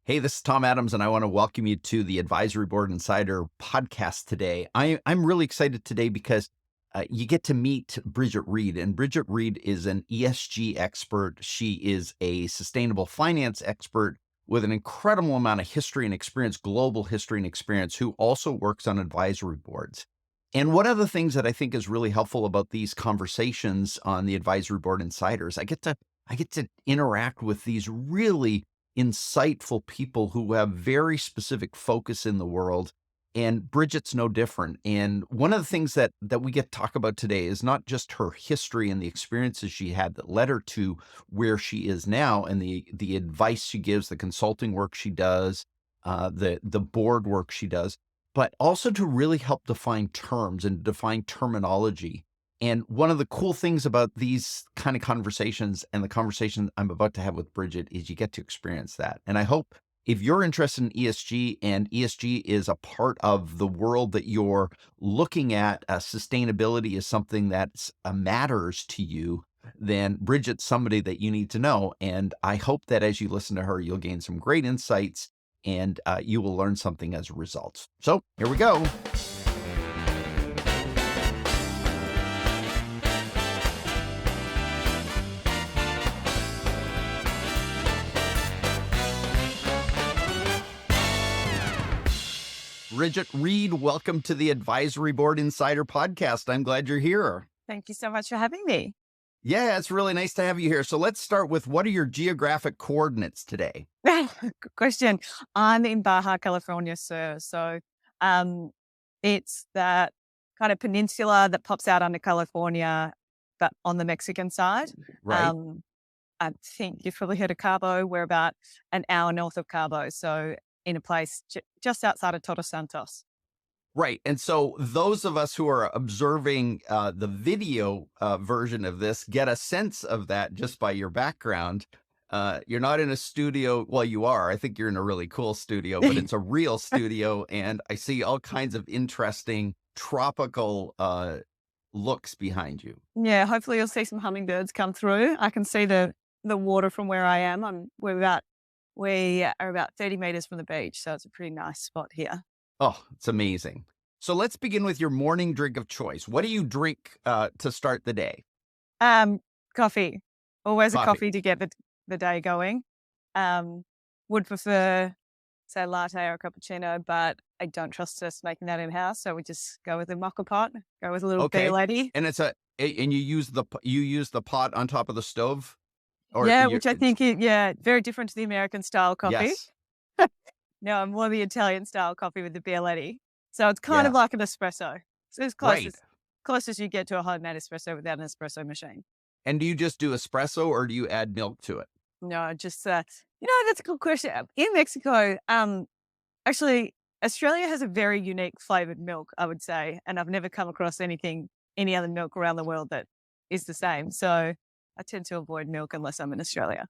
Hey, this is Tom Adams, and I want to welcome you to the Advisory Board Insider podcast today. I'm really excited today because you get to meet Brigette Reid, and Brigette Reid is an ESG expert. She is a sustainable finance expert with an incredible amount of history and experience, global history and experience, who also works on advisory boards. And one of the things that I think is really helpful about these conversations on the Advisory Board Insiders, I get to interact with these really insightful people who have very specific focus in the world. And Bridget's no different. And one of the things that we get to talk about today is not just her history and the experiences she had that led her to where she is now, and the advice she gives, the consulting work she does, the board work she does, but also to really help define terms and define terminology. And one of the cool things about these kind of conversations and the conversation I'm about to have with Brigette is you get to experience that. And I hope if you're interested in ESG and ESG is a part of the world that you're looking at, sustainability is something that matters to you, then Bridgette's somebody that you need to know. And I hope that as you listen to her, you'll gain some great insights and you will learn something as a result. So here we go. Brigette Reid, welcome to the Advisory Board Insider podcast. I'm glad you're here. Thank you so much for having me. Yeah, it's really nice to have you here. So let's start with, what are your geographic coordinates today? Good question. I'm in Baja, California, sir. So it's that kind of peninsula that pops out under California, but on the Mexican side. Right. I think you've probably heard of Cabo. We're about an hour north of Cabo. So in a place just outside of Todos Santos. Right. And so those of us who are observing the video version of this get a sense of that just by your background. You're not in a studio. Well, you are. I think you're in a really cool studio, but it's a real studio. And I see all kinds of interesting tropical looks behind you. Yeah, hopefully you'll see some hummingbirds come through. I can see the water from where I am. We are about 30 meters from the beach, so it's a pretty nice spot here. Oh, it's amazing. So let's begin with your morning drink of choice. What do you drink to start the day? Coffee. Always Coffee. a coffee to get the day going. Would prefer, say, latte or a cappuccino, but I don't trust us making that in-house, so we just go with a mocha pot, go with a little beer lady. And and you use the pot on top of the stove? Which I think very different to the American style coffee. Yes. No, I'm more the Italian style coffee with the beer lady. So it's kind of like an espresso. So it's close as you get to a homemade espresso without an espresso machine. And do you just do espresso or do you add milk to it? No, just that's a good question. In Mexico, actually, Australia has a very unique flavored milk, I would say, and I've never come across any other milk around the world that is the same. So I tend to avoid milk unless I'm in Australia.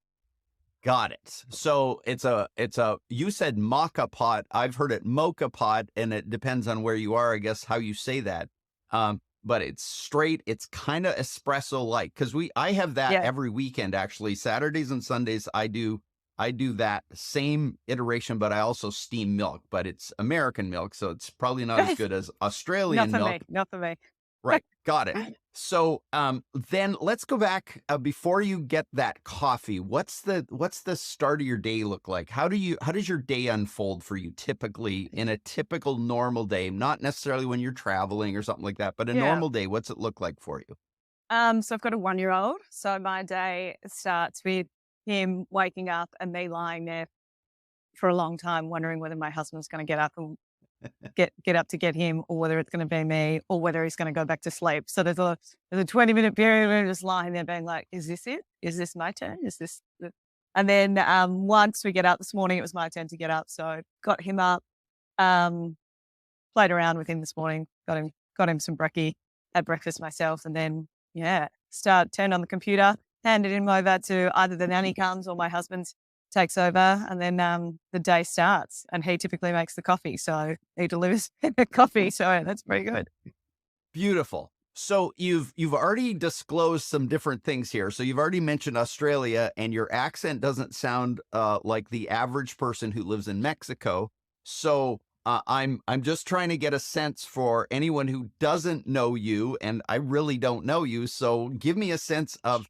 Got it. So you said maca pot. I've heard it mocha pot, and it depends on where you are, I guess, how you say that. But it's straight. It's kind of espresso-like, because I have that every weekend, actually. Saturdays and Sundays, I do that same iteration, but I also steam milk, but it's American milk. So it's probably not as good as Australian milk. Not for me. Right. Got it. So then let's go back before you get that coffee. What's the start of your day look like? How does your day unfold for you typically in a typical normal day? Not necessarily when you're traveling or something like that, but a normal day. What's it look like for you? So I've got a 1-year-old. So my day starts with him waking up and me lying there for a long time, wondering whether my husband's going to get up and get up to get him, or whether it's going to be me, or whether he's going to go back to sleep. So there's a 20-minute period where I'm just lying there being like, is this it? Is this my turn? Is this? And then once we get up this morning, it was my turn to get up. So got him up, played around with him this morning, got him some brekkie, had breakfast myself, and then turned on the computer, handed him over to either the nanny comes or my husband's takes over, and then the day starts, and he typically makes the coffee. So he delivers the coffee. So that's pretty good. Beautiful. So you've already disclosed some different things here. So you've already mentioned Australia, and your accent doesn't sound like the average person who lives in Mexico. So I'm just trying to get a sense for anyone who doesn't know you, and I really don't know you. So give me a sense of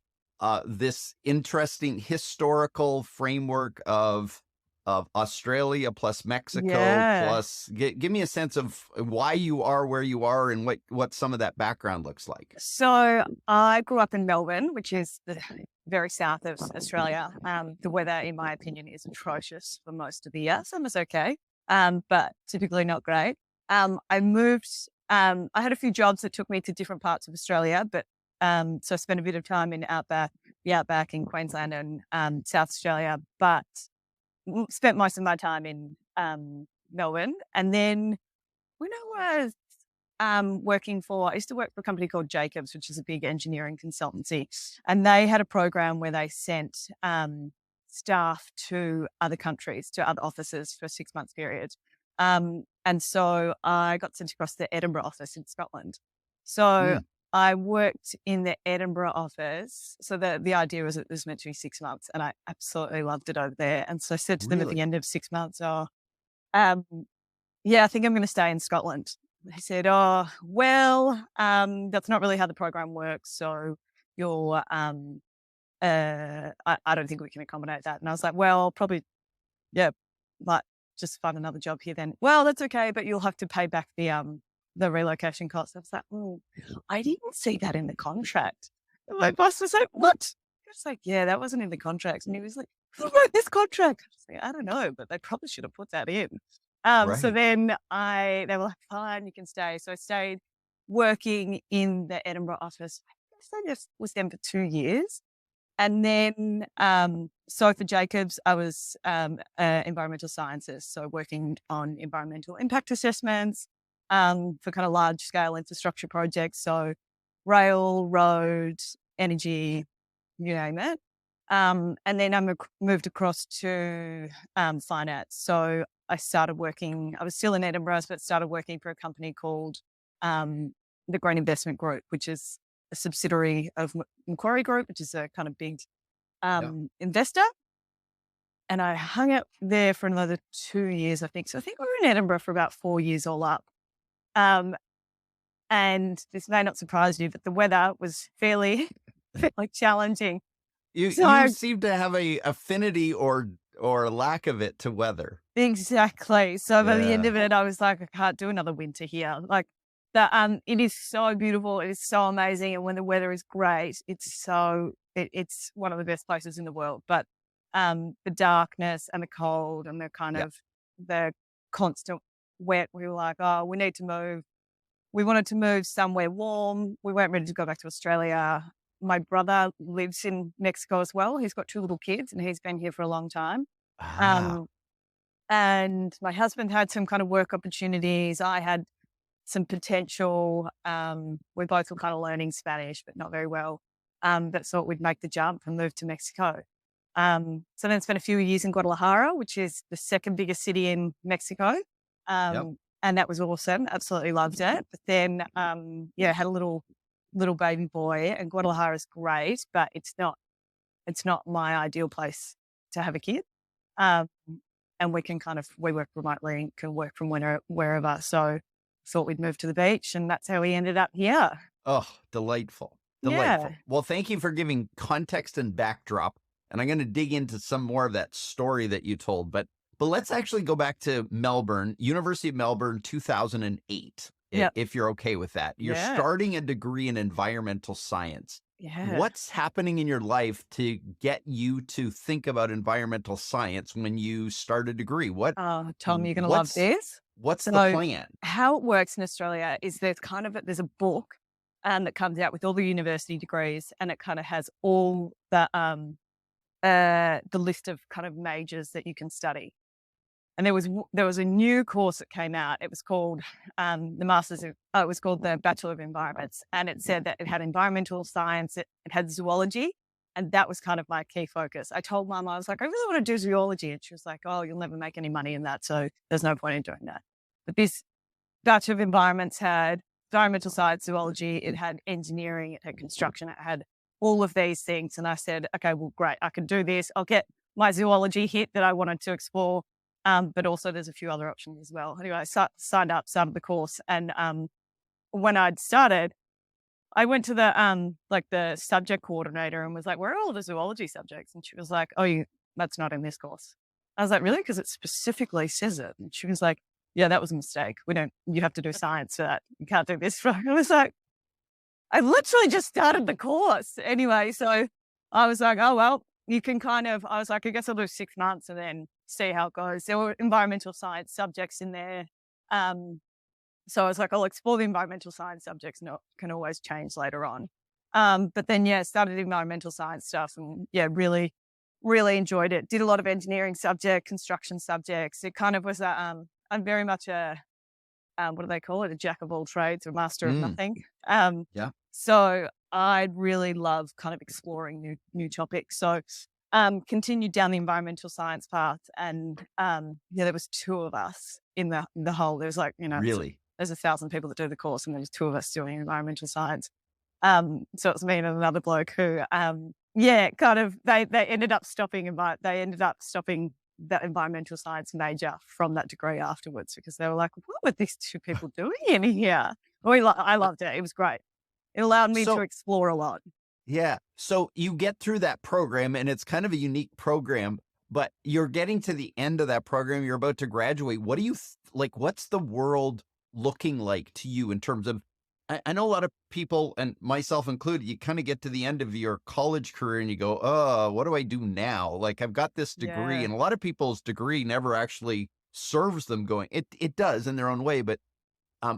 this interesting historical framework of Australia plus Mexico Yeah. plus give me a sense of why you are where you are and what some of that background looks like. So I grew up in Melbourne, which is the very south of Australia. The weather, in my opinion, is atrocious for most of the year. Summer's okay, but typically not great. I moved. I had a few jobs that took me to different parts of Australia, but so I spent a bit of time in the outback in Queensland and South Australia, but spent most of my time in Melbourne. And then when I was I used to work for a company called Jacobs, which is a big engineering consultancy. And they had a program where they sent staff to other countries, to other offices for a 6 month period. And so I got sent across the Edinburgh office in Scotland. So Mm, I worked in the Edinburgh office. So the idea was it was meant to be 6 months, and I absolutely loved it over there. And so I said to them at the really? end of 6 months, "Oh, um, yeah, I think I'm going to stay in Scotland." They said, "Oh, well, that's not really how the program works. So you're, I don't think we can accommodate that." And I was like, "Well, probably, yeah, might just find another job here then." "Well, that's okay, but you'll have to pay back the relocation costs." I was like, "Oh, I didn't see that in the contract." And my boss was like, "What?" I was like, "Yeah, that wasn't in the contract." And he was like, "Who wrote this contract?" I was like, "I don't know, but they probably should have put that in." So Right. then they were like, "Fine, you can stay." So I stayed working in the Edinburgh office. I guess I just was there for 2 years. And then, so for Jacobs, I was environmental sciences, so working on environmental impact assessments for kind of large scale infrastructure projects, so rail, road, energy, you name it. And then moved across to finance. So I started working. I was still in Edinburgh, but started working for a company called um, the Green Investment Group, which is a subsidiary of Macquarie Group, which is a kind of big Yeah. investor. And I hung out there for another 2 years, I think. So I think we were in Edinburgh for about 4 years all up. Um, and this may not surprise you, but the weather was fairly, fairly challenging. So You seem to have a affinity or lack of it to weather. exactly. So by the end Yeah. of it, I was like, I can't do another winter here. Like it is so beautiful. It is so amazing. And when the weather is great, it's one of the best places in the world. But the darkness and the cold and the kind Yeah. of the constant wet, we were like, oh, we need to move. We wanted to move somewhere warm. We weren't ready to go back to Australia. My brother lives in Mexico as well. He's got two little kids and he's been here for a long time. Ah. Um, and my husband had some kind of work opportunities. I had some potential. We both were kind of learning Spanish, but not very well. But thought we'd make the jump and move to Mexico. So then spent a few years in Guadalajara, which is the second biggest city in Mexico. Yep. And that was awesome. Absolutely loved it. But then, yeah, had a little baby boy, and Guadalajara is great, but it's not my ideal place to have a kid. Um, and we work remotely and can work from wherever. So thought we'd move to the beach, and that's how we ended up here. Oh, delightful. Yeah. Delightful. Well, thank you for giving context and backdrop. And I'm going to dig into some more of that story that you told, but let's actually go back to Melbourne, University of Melbourne, 2008, Yep. if you're okay with that. You're Yeah. starting a degree in environmental science. Yeah. What's happening in your life to get you to think about environmental science when you start a degree? Oh, Tom, you're going to love What's this. what's the So plan? how it works in Australia is there's a book that comes out with all the university degrees, and it kind of has all the list of kind of majors that you can study. And there was a new course that came out. It was called it was called the Bachelor of Environments, and it said that it had environmental science, it had zoology, and that was kind of my key focus. I told Mum, I was like, I really want to do zoology, and she was like, oh, you'll never make any money in that, so there's no point in doing that. But this Bachelor of Environments had environmental science, zoology, it had engineering, it had construction, it had all of these things. And I said, okay, well, great, I can do this. I'll get my zoology hit that I wanted to explore. But also there's a few other options as well. Anyway, I signed up, started the course. And when I'd started, I went to the subject coordinator and was like, where are all the zoology subjects? And she was like, oh, that's not in this course. I was like, really? Because it specifically says it. And she was like, yeah, that was a mistake. You have to do science for that. You can't do this. I was like, I literally just started the course anyway. So I was like, oh, well, you can I was like, I guess I'll do 6 months and then see how it goes. There were environmental science subjects in there. So I was like, I'll explore the environmental science subjects and it can always change later on. But then, started environmental science stuff and really, really enjoyed it. Did a lot of engineering subject, construction subjects. It kind of was I'm very much what do they call it? A jack of all trades, a master of Mm, nothing. yeah. So I really love kind of exploring new topics. So continued down the environmental science path, and there was 2 of us in the whole. There was like Really? there's 1,000 people that do the course, and there's 2 of us doing environmental science. So it's me and another bloke who, kind of they ended up stopping that environmental science major from that degree afterwards because they were like, what were these 2 people doing in here? I loved it. It was great. It allowed me to So explore a lot. yeah. So you get through that program and it's kind of a unique program, but you're getting to the end of that program. You're about to graduate. What do you like? What's the world looking like to you in terms of? I know a lot of people, and myself included, you kind of get to the end of your college career and you go, oh, what do I do now? Like, I've got this degree, Yeah. and a lot of people's degree never actually serves them going. It does in their own way, but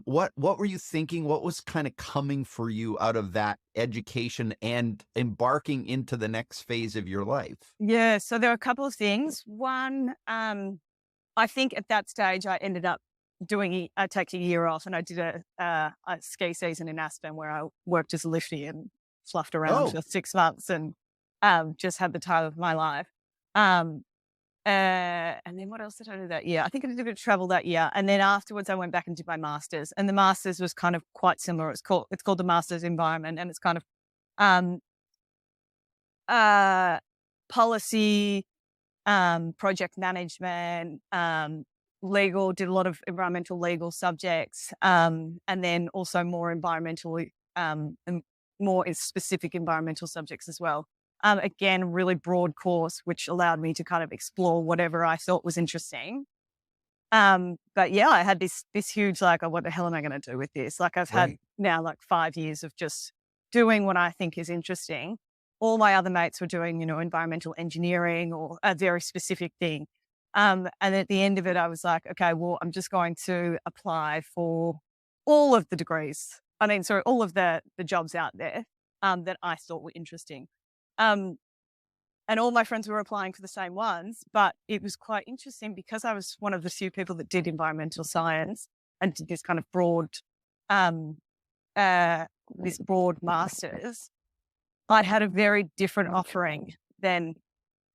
what were you thinking? What was kind of coming for you out of that education and embarking into the next phase of your life? Yeah. So there are a couple of things. One, I think at that stage I ended up taking a year off and I did a ski season in Aspen where I worked as a liftie and fluffed around Oh, for 6 months and just had the time of my life. Um, and then what else did I do that year? I think I did a bit of travel that year. And then afterwards I went back and did my master's. And the master's was kind of quite similar. It's called the Master's Environment, and it's kind of um uh policy, project management, legal, did a lot of environmental legal subjects, and then also more environmentally, and more specific environmental subjects as well. Again, really broad course, which allowed me to kind of explore whatever I thought was interesting. But yeah, I had this huge like, oh, what the hell am I going to do with this? Like I've had right. now like 5 years of just doing what I think is interesting. All my other mates were doing, environmental engineering or a very specific thing. And at the end of it, I was like, okay, well, I'm just going to apply for all of the degrees. I mean, sorry, all of the jobs out there that I thought were interesting. Um, and all my friends were applying for the same ones, but it was quite interesting because I was one of the few people that did environmental science and did this kind of um, this broad masters. I had a very different offering than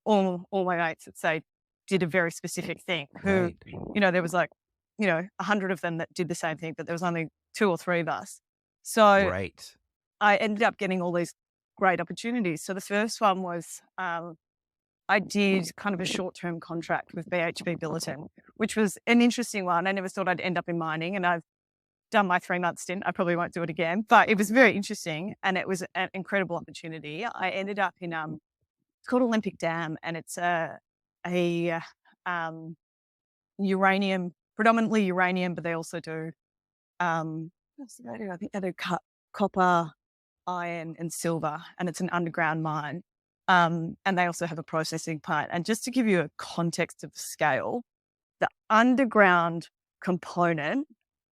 all my mates that say did a very specific thing. Who, Right. there was like, 100 of them that did the same thing, but there was only 2 or 3 of us. So Right. I ended up getting all these great opportunities. So the first one was I did kind of a short-term contract with BHP Billiton, which was an interesting one. I never thought I'd end up in mining, and I've done my 3-month stint. I probably won't do it again, but it was very interesting, and it was an incredible opportunity. I ended up in it's called Olympic Dam, and it's a um, uranium, predominantly uranium, but they also do what else do they do? I think they do copper, iron, and silver, and it's an underground mine. And they also have a processing plant. And just to give you a context of the scale, the underground component,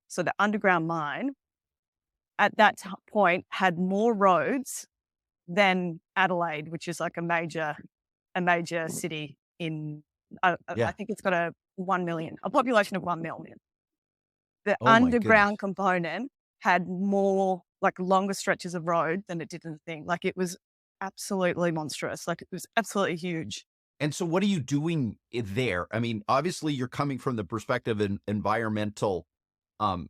so the underground mine, at that point had more roads than Adelaide, which is like a major city in. I Yeah. think it's got a population of 1 million. The Oh my underground goodness. component had more, like, longer stretches of road than it did in the thing. Like, it was absolutely monstrous. Like, it was absolutely huge. And so what are you doing there? I mean, obviously you're coming from the perspective of environmental, um,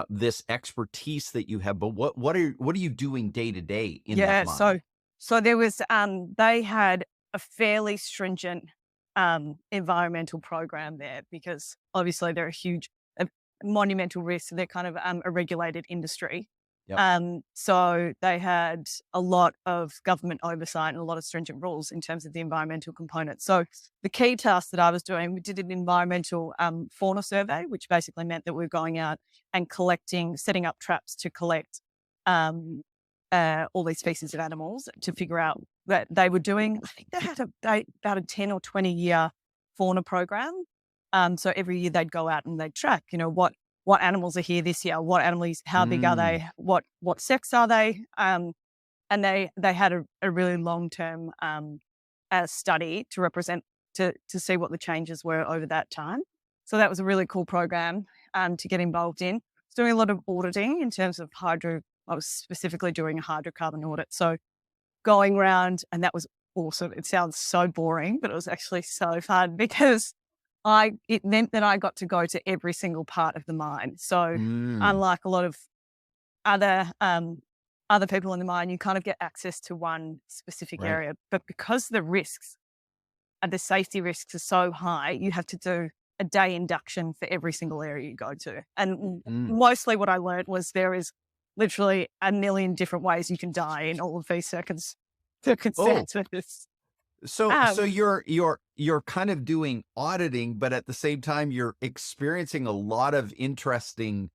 this expertise that you have, but what are you doing day to day in that Yeah. mine? So there was, they had a fairly stringent environmental program there because obviously they're a huge, uh, monumental risk. They're kind of a regulated industry. Yep. So they had a lot of government oversight and a lot of stringent rules in terms of the environmental component. So the key task that I was doing, we did an environmental fauna survey, which basically meant that we were going out and setting up traps to collect um, all these species of animals to figure out that they were doing. I think they had about a 10 or 20-year fauna program. So every year they'd go out and they'd track, what animals are here this year, what animals, how big are Mm, they, what sex are they, and they had a really long term study to represent to see what the changes were over that time. So that was a really cool program to get involved in. I was doing a lot of auditing in terms of hydro. I was specifically doing a hydrocarbon audit. So going around, and that was awesome. It sounds so boring, but it was actually so fun because it meant that I got to go to every single part of the mine. So mm, unlike a lot of other other people in the mine, you kind of get access to one specific right. area. But because the risks and the safety risks are so high, you have to do a day induction for every single area you go to. And Mm. mostly what I learned was there is literally a million different ways you can die in all of these Oh, circumstances. so Um, you're kind of doing auditing, but at the same time, you're experiencing a lot of interesting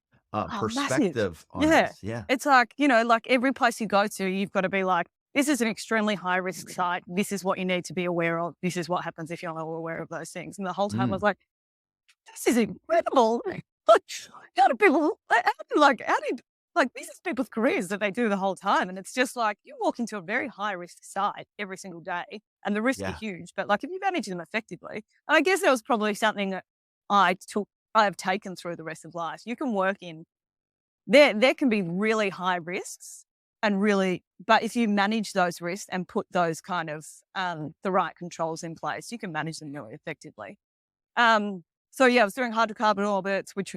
Oh, massive. perspective on Yeah. this. Yeah. It's like, like every place you go to, you've got to be like, this is an extremely high risk site. This is what you need to be aware of. This is what happens if you're not aware of those things. And the whole time I was Mm, like, this is incredible. Like, how do people, how did, like, these is people's careers that they do the whole time. And it's just like, you walk into a very high risk site every single day and the risks are yeah. huge. But like, if you manage them effectively, and I guess that was probably something that I have taken through the rest of life. You can work in there can be really high risks and but if you manage those risks and put those kind of the right controls in place, you can manage them really effectively. So yeah, I was doing hydrocarbon orbits, which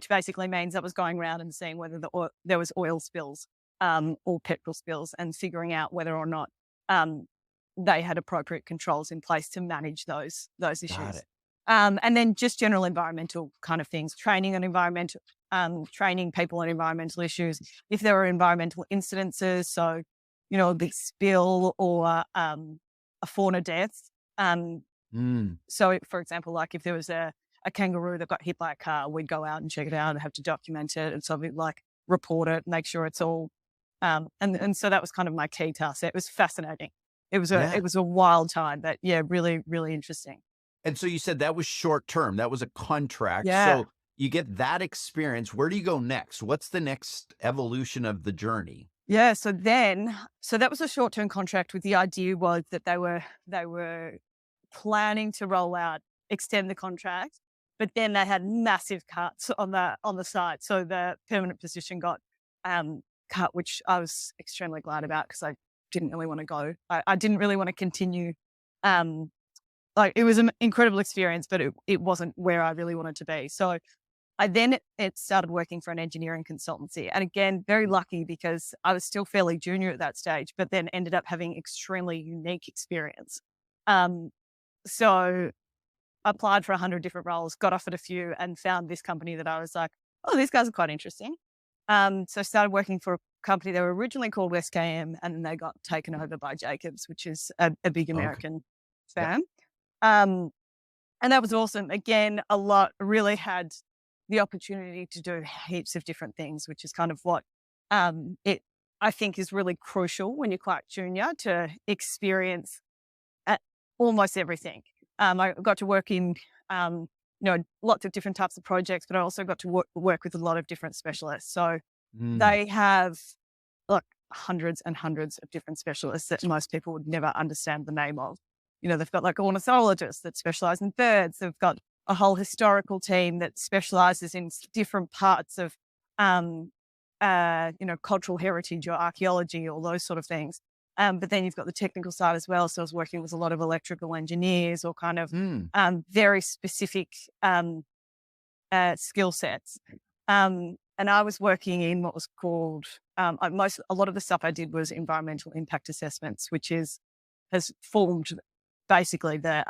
basically means I was going around and seeing whether there was oil spills or petrol spills, and figuring out whether or not um, they had appropriate controls in place to manage those Got issues. it. And then just general environmental kind of things, training people on environmental issues. If there are environmental incidences, so, a big spill or a fauna death. Mm, So, for example, like if there was a kangaroo that got hit by a car, we'd go out and check it out and have to document it and so like report it, make sure it's all. And so that was kind of my key task. It was fascinating. yeah. It was a wild time, but yeah, really, really interesting. And so you said that was short term. That was a contract. Yeah. So you get that experience. Where do you go next? What's the next evolution of the journey? Yeah. So that was a short term contract with the idea was that they were planning to extend the contract, but then they had massive cuts on the site. So the permanent position got cut, which I was extremely glad about because I didn't really want to go. I didn't really want to continue. Um, like it was an incredible experience, but it wasn't where I really wanted to be. So I then it started working for an engineering consultancy. And again, very lucky because I was still fairly junior at that stage, but then ended up having extremely unique experience. Um, so I applied for 100 different roles, got offered a few, and found this company that I was like, oh, these guys are quite interesting. So I started working for a company. They were originally called SKM, and then they got taken over by Jacobs, which is a big Okay. American Yep. firm. Um, and that was awesome. Again, really had the opportunity to do heaps of different things, which is kind of what it I think is really crucial when you're quite junior to experience almost everything. I got to work in, lots of different types of projects, but I also got to work with a lot of different specialists. So Mm, they have like hundreds and hundreds of different specialists that most people would never understand the name of. They've got like ornithologists that specialize in birds. They've got a whole historical team that specializes in different parts of, cultural heritage or archaeology or those sort of things. But then you've got the technical side as well. So I was working with a lot of electrical engineers or kind of mm, very specific skill sets. and I was working in what was called, a lot of the stuff I did was environmental impact assessments, which has formed basically the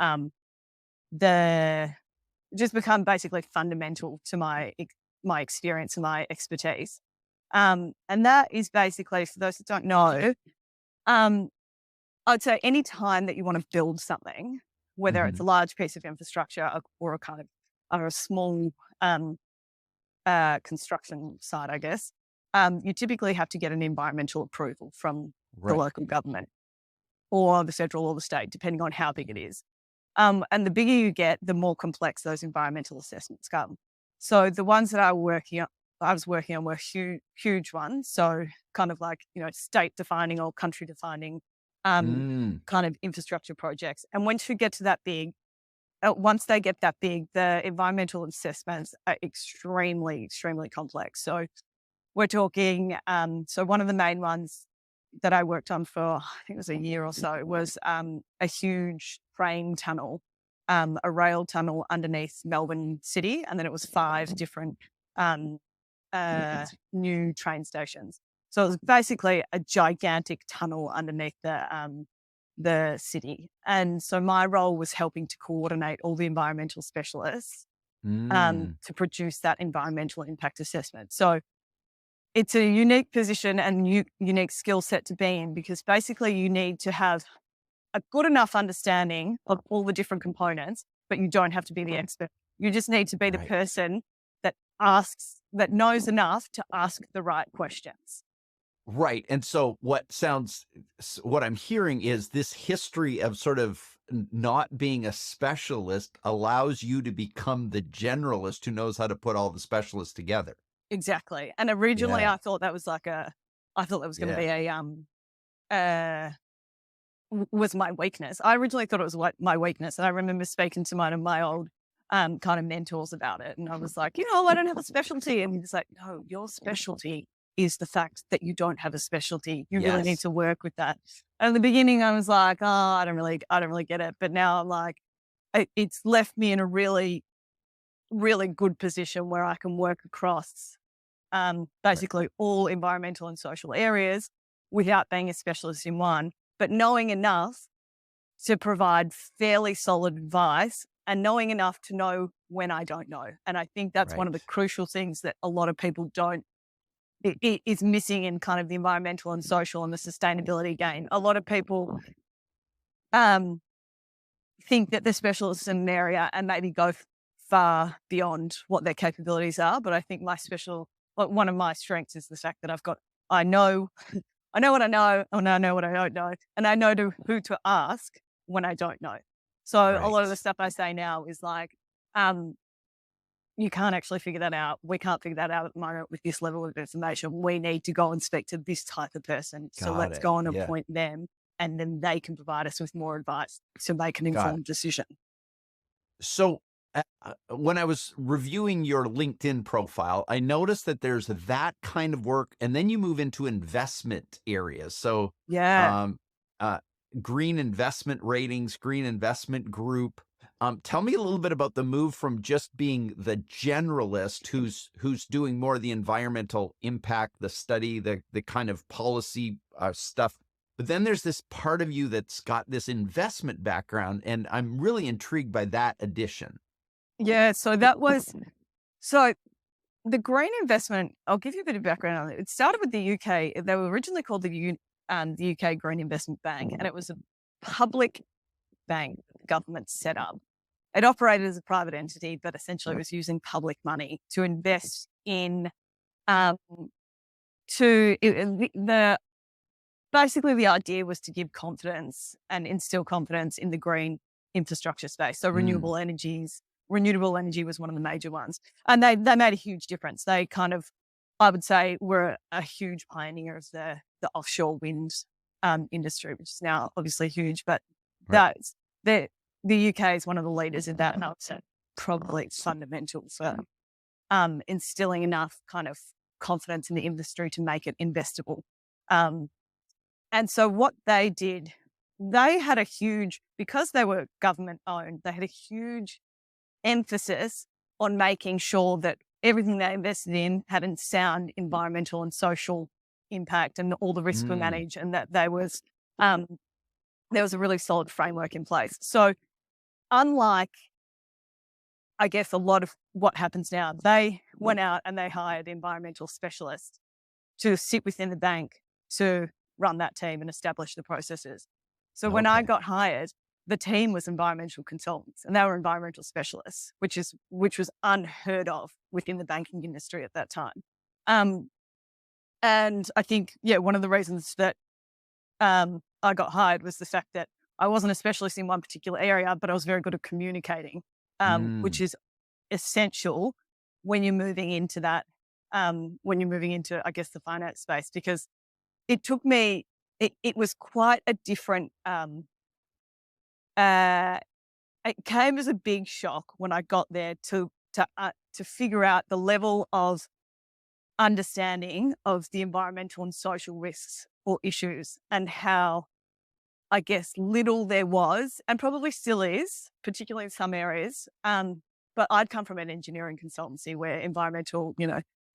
just become basically fundamental to my experience and my expertise. And that is basically, for those that don't know, um, I'd say any time that you want to build something, whether it's Hmm. a large piece of infrastructure or a kind of or a small construction site, I guess, you typically have to get an environmental approval from the Right. local government or the federal or the state, depending on how big it is. And the bigger you get, the more complex those environmental assessments come. So the ones that I was working on were huge ones. So kind of like, state defining or country defining Mm. kind of infrastructure projects. And once they get that big, the environmental assessments are extremely, extremely complex. So we're talking, so one of the main ones that I worked on for, I think it was a year or so, was a huge train tunnel, a rail tunnel underneath Melbourne City. And then it was 5 different um, new train stations. So it was basically a gigantic tunnel underneath the city. And so my role was helping to coordinate all the environmental specialists Mm. to produce that environmental impact assessment. So it's a unique position and unique skill set to be in, because basically you need to have a good enough understanding of all the different components, but you don't have to be the expert. You just need to be the Right. person that knows enough to ask the right questions. Right. And so what I'm hearing is this history of sort of not being a specialist allows you to become the generalist who knows how to put all the specialists together. Exactly. And originally Yeah. I thought that was I thought that was going to Yeah. be uh, was my weakness. I originally thought it was my weakness. And I remember speaking to one of my old kind of mentors about it. And I was like, I don't have a specialty. And he's like, no, your specialty is the fact that you don't have a specialty. You really need Yes. to work with that. And in the beginning, I was like, oh, I don't really get it. But now I'm like, it's left me in a really, really good position where I can work across Right. basically all environmental and social areas without being a specialist in one, but knowing enough to provide fairly solid advice and knowing enough to know when I don't know. And I think that's one of the Right. crucial things that a lot of people don't, it is missing in kind of the environmental and social and the sustainability game. A lot of people um, think that they're specialists in an area and maybe go far beyond what their capabilities are. But I think one of my strengths is the fact that I know, I know what I know, and I know what I don't know, and I know who to ask when I don't know. So a lot of the Right. stuff I say now is like, um, you can't actually figure that out. We can't figure that out at the moment with this level of information. We need to go and speak to this type of person. So Got let's it. go and Yeah. appoint them, and then they can provide us with more advice to make an Got it. informed decision. So, when I was reviewing your LinkedIn profile, I noticed that there's that kind of work, and then you move into investment areas. So, Yeah. um, uh, green investment ratings, green investment group. Tell me a little bit about the move from just being the generalist who's doing more of the environmental impact, the study, the kind of policy stuff. But then there's this part of you that's got this investment background, and I'm really intrigued by that addition. Yeah. So the green investment, I'll give you a bit of background on it. It started with the UK. They were originally called the UK Green Investment Bank, and it was a public bank the government set up. It operated as a private entity, but essentially it was using public money to invest in um, the basically the idea was to give confidence and instill confidence in the green infrastructure space. So Mm. renewable energy was one of the major ones. And they made a huge difference. They kind of, I would say, were a huge pioneer of the offshore wind industry, which is now obviously huge, but Right. that's the UK is one of the leaders in that. And I would say probably it's fundamental for instilling enough kind of confidence in the industry to make it investable. Um, and so what they did, they had because they were government owned, they had a huge emphasis on making sure that everything they invested in had a sound environmental and social impact, and all the risks were Mm. managed, and that um, there was a really solid framework in place. So unlike, I guess, a lot of what happens now, they went out and they hired environmental specialists to sit within the bank to run that team and establish the processes. So when I Okay. got hired, the team was environmental consultants and they were environmental specialists, which was unheard of within the banking industry at that time. Um, and I think, yeah, one of the reasons that I got hired was the fact that I wasn't a specialist in one particular area, but I was very good at communicating, which Mm. is essential when you're moving into that, when you're moving into, I guess, the finance space, because it took me, it was quite a different, uh, it came as a big shock when I got there to figure out the level of understanding of the environmental and social risks or issues, and how, I guess, little there was, and probably still is, particularly in some areas. But I'd come from an engineering consultancy where environmental,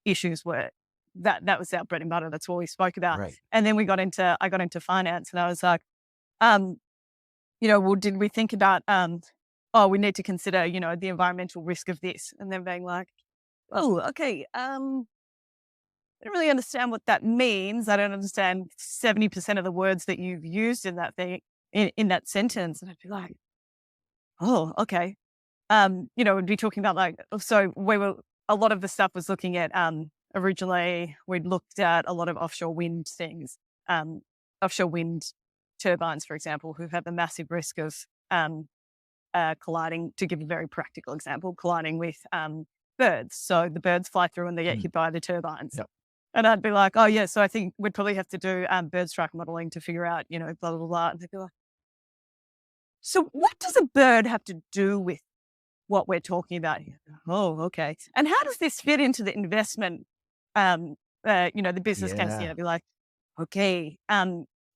issues were that was our bread and butter. That's what we spoke about. Right. And then I got into finance, and I was like, um, well, did we think about, oh, we need to consider, the environmental risk of this, and then being like, oh, okay, I don't really understand what that means. I don't understand 70% of the words that you've used in that thing, in that sentence. And I'd be like, oh, okay. We'd be talking about like, so a lot of the stuff was looking at, originally we'd looked at a lot of offshore wind things, offshore wind turbines, for example, who have a massive risk of, colliding, to give a very practical example, colliding with, birds. So the birds fly through and they get Mm. hit by the turbines. Yep. And I'd be like, oh, yeah, so I think we'd probably have to do, bird strike modeling to figure out, blah, blah, blah. And they'd be like, so what does a bird have to do with what we're talking about here? Oh, okay. And how does this fit into the investment, the business case? Yeah. I'd be like, okay.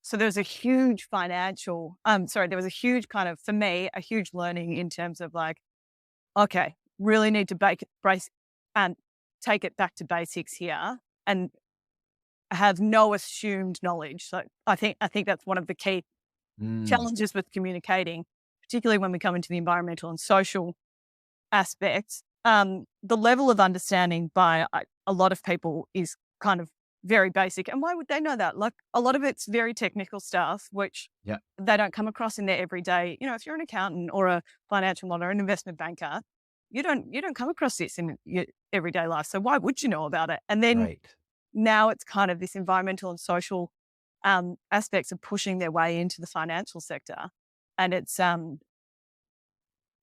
So there was a huge financial, there was a huge kind of, for me, a huge learning in terms of like, okay, really need to brace and take it back to basics here, and have no assumed knowledge. So I think that's one of the key Mm. challenges with communicating, particularly when we come into the environmental and social aspects. The level of understanding by a lot of people is kind of very basic. And why would they know that? Like, a lot of it's very technical stuff, which Yeah. they don't come across in their everyday. If you're an accountant or a financial modeler, an investment banker, you don't come across this in your everyday life. So why would you know about it? And then Right. now it's kind of this environmental and social, aspects of pushing their way into the financial sector. And it's, yeah,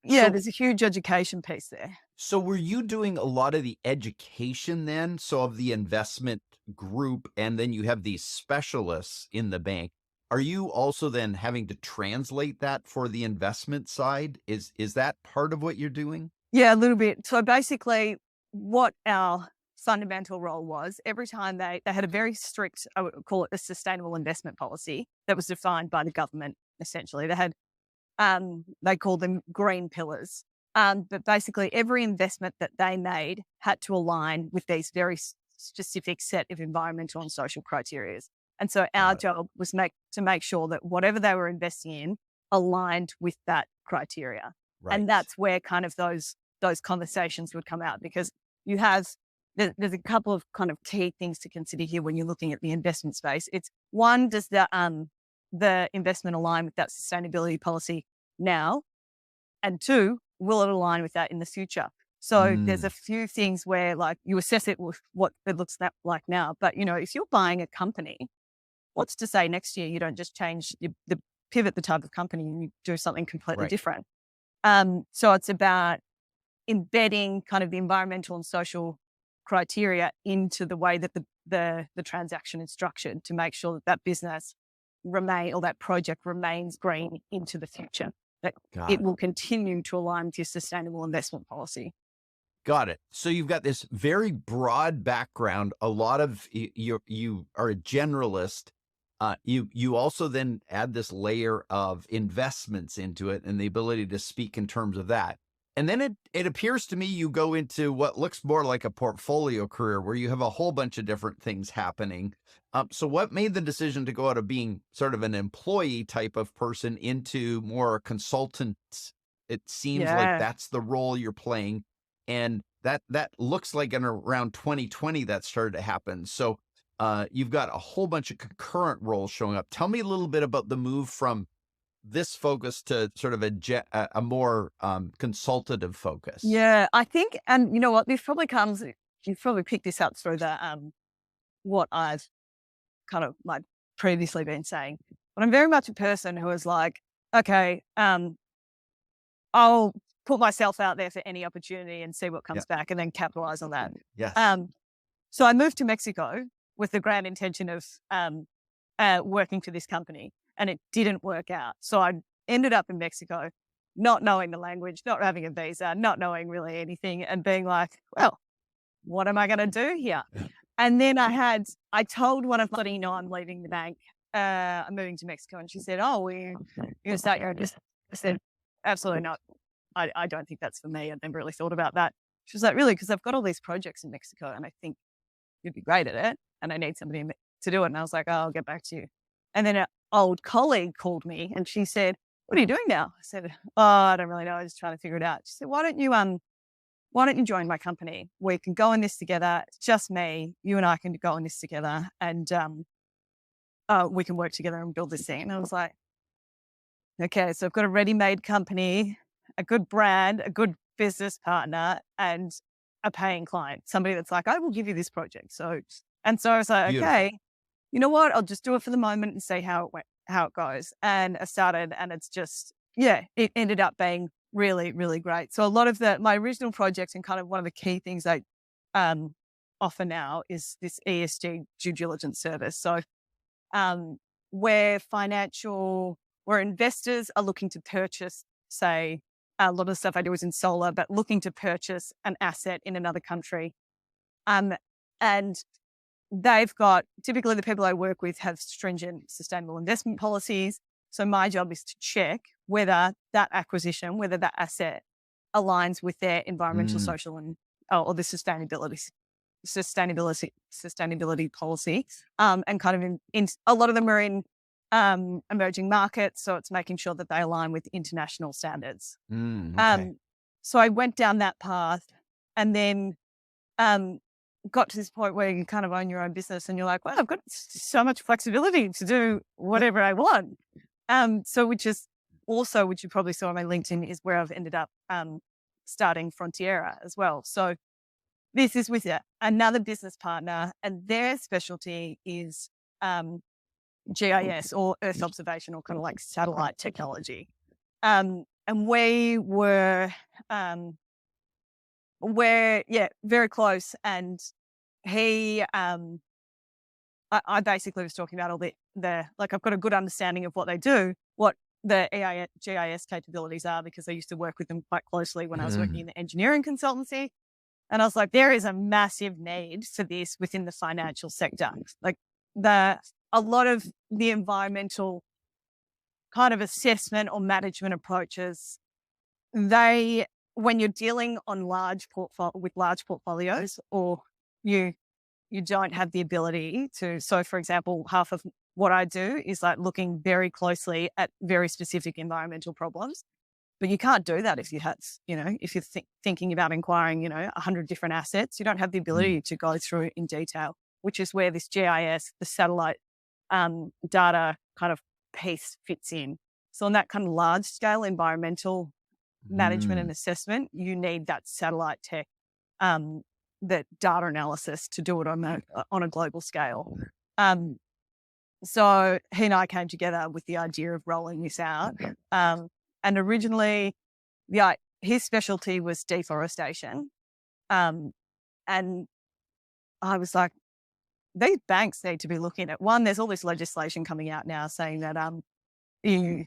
So there's a huge education piece there. So were you doing a lot of the education then? So of the investment group, and then you have these specialists in the bank. Are you also then having to translate that for the investment side? Is that part of what you're doing? Yeah, a little bit. So basically, what our fundamental role was, every time they had a very strict, I would call it a sustainable investment policy that was defined by the government, essentially. They called them green pillars. But basically, every investment that they made had to align with these very specific set of environmental and social criteria. And so our Got it. job was to make sure that whatever they were investing in aligned with that criteria. And Right. that's where kind of those conversations would come out, because you have there's a couple of kind of key things to consider here when you're looking at the investment space. It's one, does the investment align with that sustainability policy now? And two, will it align with that in the future? So there's a Mm. few things where, like, you assess it with what it looks like now. But, if you're buying a company, what's to say next year you don't just change the pivot the type of company and you do something completely Right. different? So it's about embedding kind of the environmental and social criteria into the way that the transaction is structured, to make sure that business or that project remains green into the future, that it Got it. will continue to align with your sustainable investment policy. Got it. So you've got this very broad background. A lot of you are a generalist. You also then add this layer of investments into it and the ability to speak in terms of that. And then it appears to me you go into what looks more like a portfolio career where you have a whole bunch of different things happening. So what made the decision to go out of being sort of an employee type of person into more a consultant? It seems like Yeah. that's the role you're playing. And that looks like in around 2020 that started to happen. So you've got a whole bunch of concurrent roles showing up. Tell me a little bit about the move from this focus to sort of a more consultative focus. Yeah. I think, and you know what, this probably comes, you've probably picked this up through the, what I've kind of like previously been saying, but I'm very much a person who is like, okay, I'll put myself out there for any opportunity and see what Yeah. comes back and then capitalize on that. Yes. Um, so I moved to Mexico with the grand intention of working for this company, and it didn't work out. So I ended up in Mexico, not knowing the language, not having a visa, not knowing really anything, and being like, well, what am I going to do here? And then I told one of my, you know, I'm leaving the bank. I'm moving to Mexico. And she said, oh, you're going to start your own business. I said, absolutely not. I don't think that's for me. I'd never really thought about that. She was like, really? Because I've got all these projects in Mexico and I think you'd be great at it. And I need somebody to do it. And I was like, oh, I'll get back to you. And then an old colleague called me and she said, what are you doing now? I said, oh, I don't really know. I was just trying to figure it out. She said, why don't you join my company? We can go in this together. It's just me. You and I can go in this together and we can work together and build this thing. And I was like, okay, so I've got a ready-made company, a good brand, a good business partner, and a paying client, somebody that's like, I will give you this project. So I was like, Beautiful. okay, you know what? I'll just do it for the moment and see how it goes. And I started, and it's just, yeah, it ended up being really, really great. So a lot of my original projects and kind of one of the key things I offer now is this ESG due diligence service. So um, where investors are looking to purchase, say, a lot of the stuff I do is in solar, but looking to purchase an asset in another country. And typically the people I work with have stringent sustainable investment policies. So my job is to check whether that acquisition, whether that asset aligns with their environmental, Mm. social, and or the sustainability policy. And kind of in a lot of them are in emerging markets, so it's making sure that they align with international standards. Okay. So I went down that path, and then got to this point where you kind of own your own business, and you're like, well, I've got so much flexibility to do whatever I want. So which you probably saw on my LinkedIn is where I've ended up starting Frontiera as well. So this is with another business partner, and their specialty is GIS or Earth observation or kind of like satellite technology. And we're very close. And he, I basically was talking about all the like, I've got a good understanding of what they do, what the GIS capabilities are, because I used to work with them quite closely when I was working in the engineering consultancy. And I was like, there is a massive need for this within the financial sector. Like a lot of the environmental kind of assessment or management approaches, when you're dealing on with large portfolios, or you don't have the ability to. So for example, half of what I do is like looking very closely at very specific environmental problems. But you can't do that if you're thinking about acquiring, 100 different assets. You don't have the ability to go through in detail, which is where this GIS, the satellite data kind of piece fits in. So on that kind of large scale environmental management and assessment, you need that satellite tech, that data analysis to do it on a global scale. So he and I came together with the idea of rolling this out. And originally, his specialty was deforestation. And I was like, these banks need to be looking at, one, there's all this legislation coming out now saying that you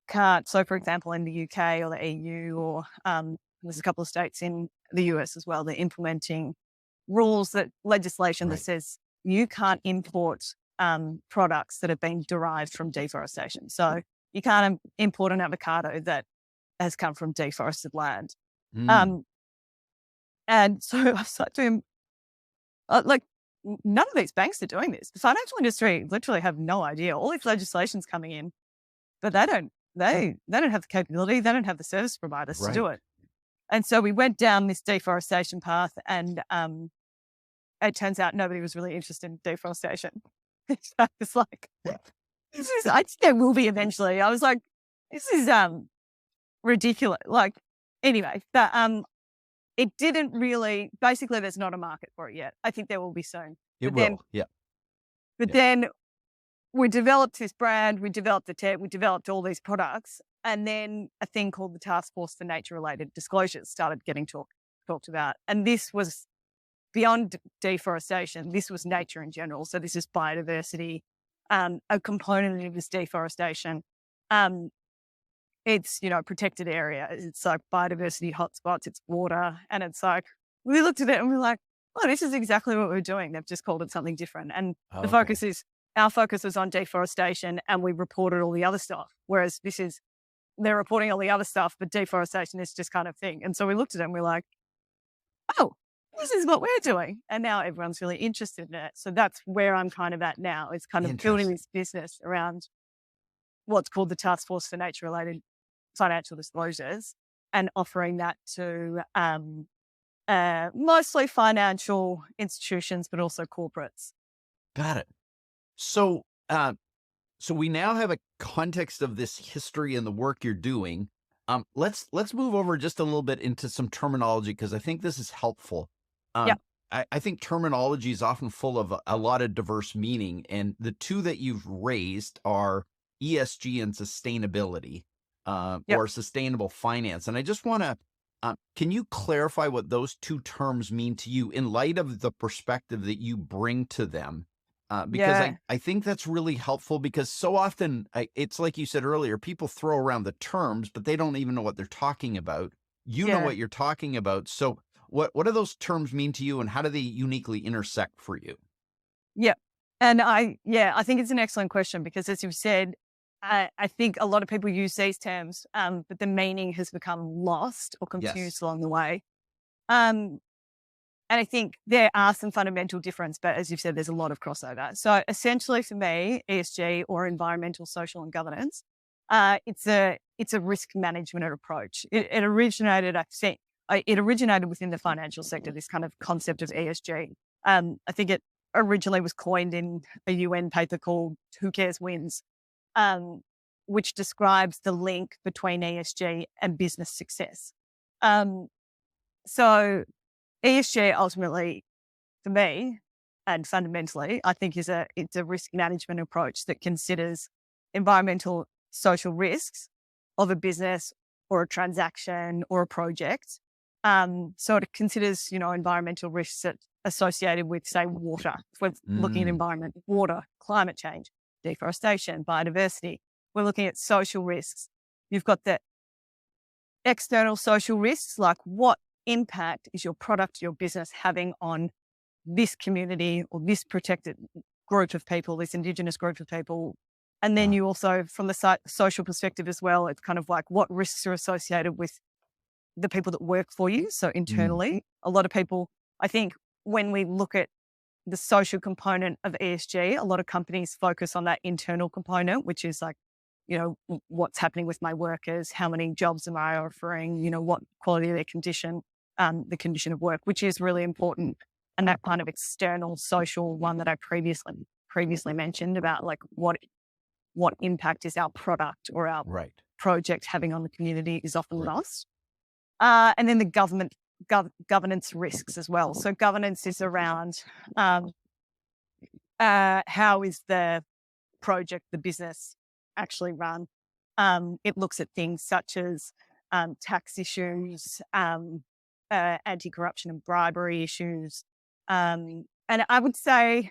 can't. So for example, in the UK or the EU, or there's a couple of states in the US as well, they're implementing legislation that says you can't import products that have been derived from deforestation. So you can't import an avocado that has come from deforested land. Mm, Um, and so I said to him, like, none of these banks are doing this. The financial industry literally have no idea. All this legislation's coming in, but they don't have the capability. They don't have the service providers to do right. it. And so we went down this deforestation path, and it turns out nobody was really interested in deforestation. So it's like, I think there will be eventually. I was like, this is ridiculous. Like, anyway, but it didn't really. Basically, there's not a market for it yet. I think there will be soon. It But then, will. Yeah. but Yeah. then we developed this brand. We developed the tech. We developed all these products, and then a thing called the Task Force for Nature-related Disclosures started getting talked about. And this was beyond deforestation. This was nature in general. So this is biodiversity. A component of this deforestation. It's, protected area. It's like biodiversity hotspots, it's water. And it's like, we looked at it and we're like, oh, this is exactly what we're doing. They've just called it something different. And Okay. our focus is on deforestation, and we reported all the other stuff. Whereas they're reporting all the other stuff, but deforestation is just kind of thing. And so we looked at it and we're like, oh, this is what we're doing. And now everyone's really interested in it. So that's where I'm kind of at now. It's kind of building Interesting. this business around what's called the Task Force for Nature-related Financial Disclosures, and offering that to mostly financial institutions, but also corporates. Got it. So, so we now have a context of this history and the work you're doing. Let's move over just a little bit into some terminology, because I think this is helpful. Yeah, Um, I think terminology is often full of a lot of diverse meaning, and the two that you've raised are ESG and sustainability, yeah, or sustainable finance. And I just want to, can you clarify what those two terms mean to you in light of the perspective that you bring to them? Because yeah, I think that's really helpful, because so often it's like you said earlier, people throw around the terms, but they don't even know what they're talking about. You know yeah, what you're talking about. So what do those terms mean to you, and how do they uniquely intersect for you? yeah. And I think it's an excellent question, because, as you've said, I think a lot of people use these terms, but the meaning has become lost or Yes. confused along the way. Um, And I think there are some fundamental difference, but as you've said, there's a lot of crossover. So essentially for me, ESG, or environmental, social and governance, it's a risk management approach. It originated, I think, it originated within the financial sector, this kind of concept of ESG. I think it originally was coined in a UN paper called Who Cares Wins, um, which describes the link between ESG and business success. Um, so ESG ultimately, for me, and fundamentally, I think it's a risk management approach that considers environmental, social risks of a business or a transaction or a project. So it considers, environmental risks associated with, say, water. If we're looking at Mm, environment, water, climate change, deforestation, biodiversity. We're looking at social risks. You've got the external social risks, like what impact is your product, your business having on this community or this protected group of people, this Indigenous group of people. And then yeah. you also, from the social perspective as well, it's kind of like what risks are associated with the people that work for you. So Mm, internally, a lot of people, I think when we look at the social component of ESG, a lot of companies focus on that internal component, which is like, what's happening with my workers, how many jobs am I offering, what quality of their condition, the condition of work, which is really important. And that kind of external social one that I previously mentioned about, like, what impact is our product or our right. project having on the community is often Right. lost. And then the governance risks as well. So governance is around um, how is the project, the business actually run. It looks at things such as tax issues, anti-corruption and bribery issues. And I would say,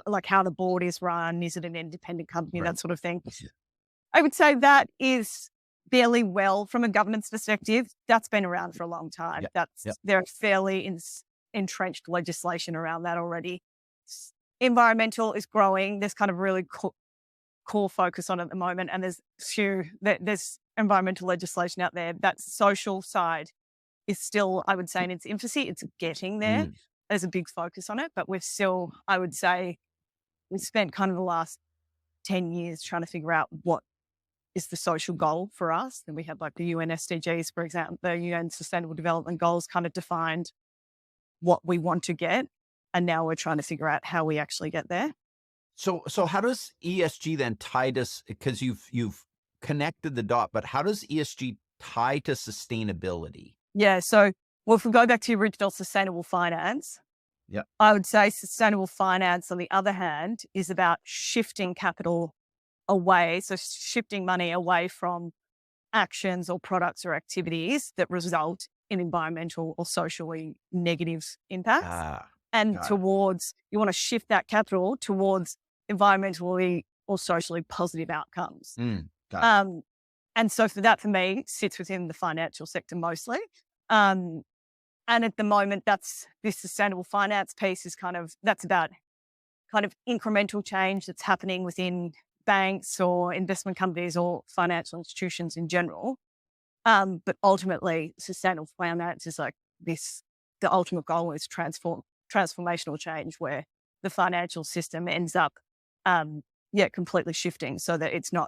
like, how the board is run, is it an independent company, Right. that sort of thing. I would say that is fairly well from a governance perspective. That's been around for a long time. Yeah. Yeah. There are fairly entrenched legislation around that already. Environmental is growing. There's kind of really core focus on at the moment. And there's environmental legislation out there. That social side is still, I would say, in its infancy. It's getting there. Mm. There's a big focus on it, but we're still, I would say, we've spent kind of the last 10 years trying to figure out what is the social goal for us. And we had like the UN SDGs, for example, the UN Sustainable Development Goals kind of defined what we want to get. And now we're trying to figure out how we actually get there. So how does ESG then tie to, because you've connected the dot, but how does ESG tie to sustainability? Yeah. So, well, if we go back to the original sustainable finance, Yeah. I would say sustainable finance, on the other hand, is about shifting capital away. So shifting money away from actions or products or activities that result in environmental or socially negative impacts. And got it. towards, you want to shift that capital towards environmentally or socially positive outcomes. Got it. And so for me, sits within the financial sector mostly. And at the moment, this sustainable finance piece is that's about kind of incremental change that's happening within banks or investment companies or financial institutions in general. But ultimately, sustainable finance is like this, the ultimate goal is transformational change where the financial system ends up, completely shifting so that it's no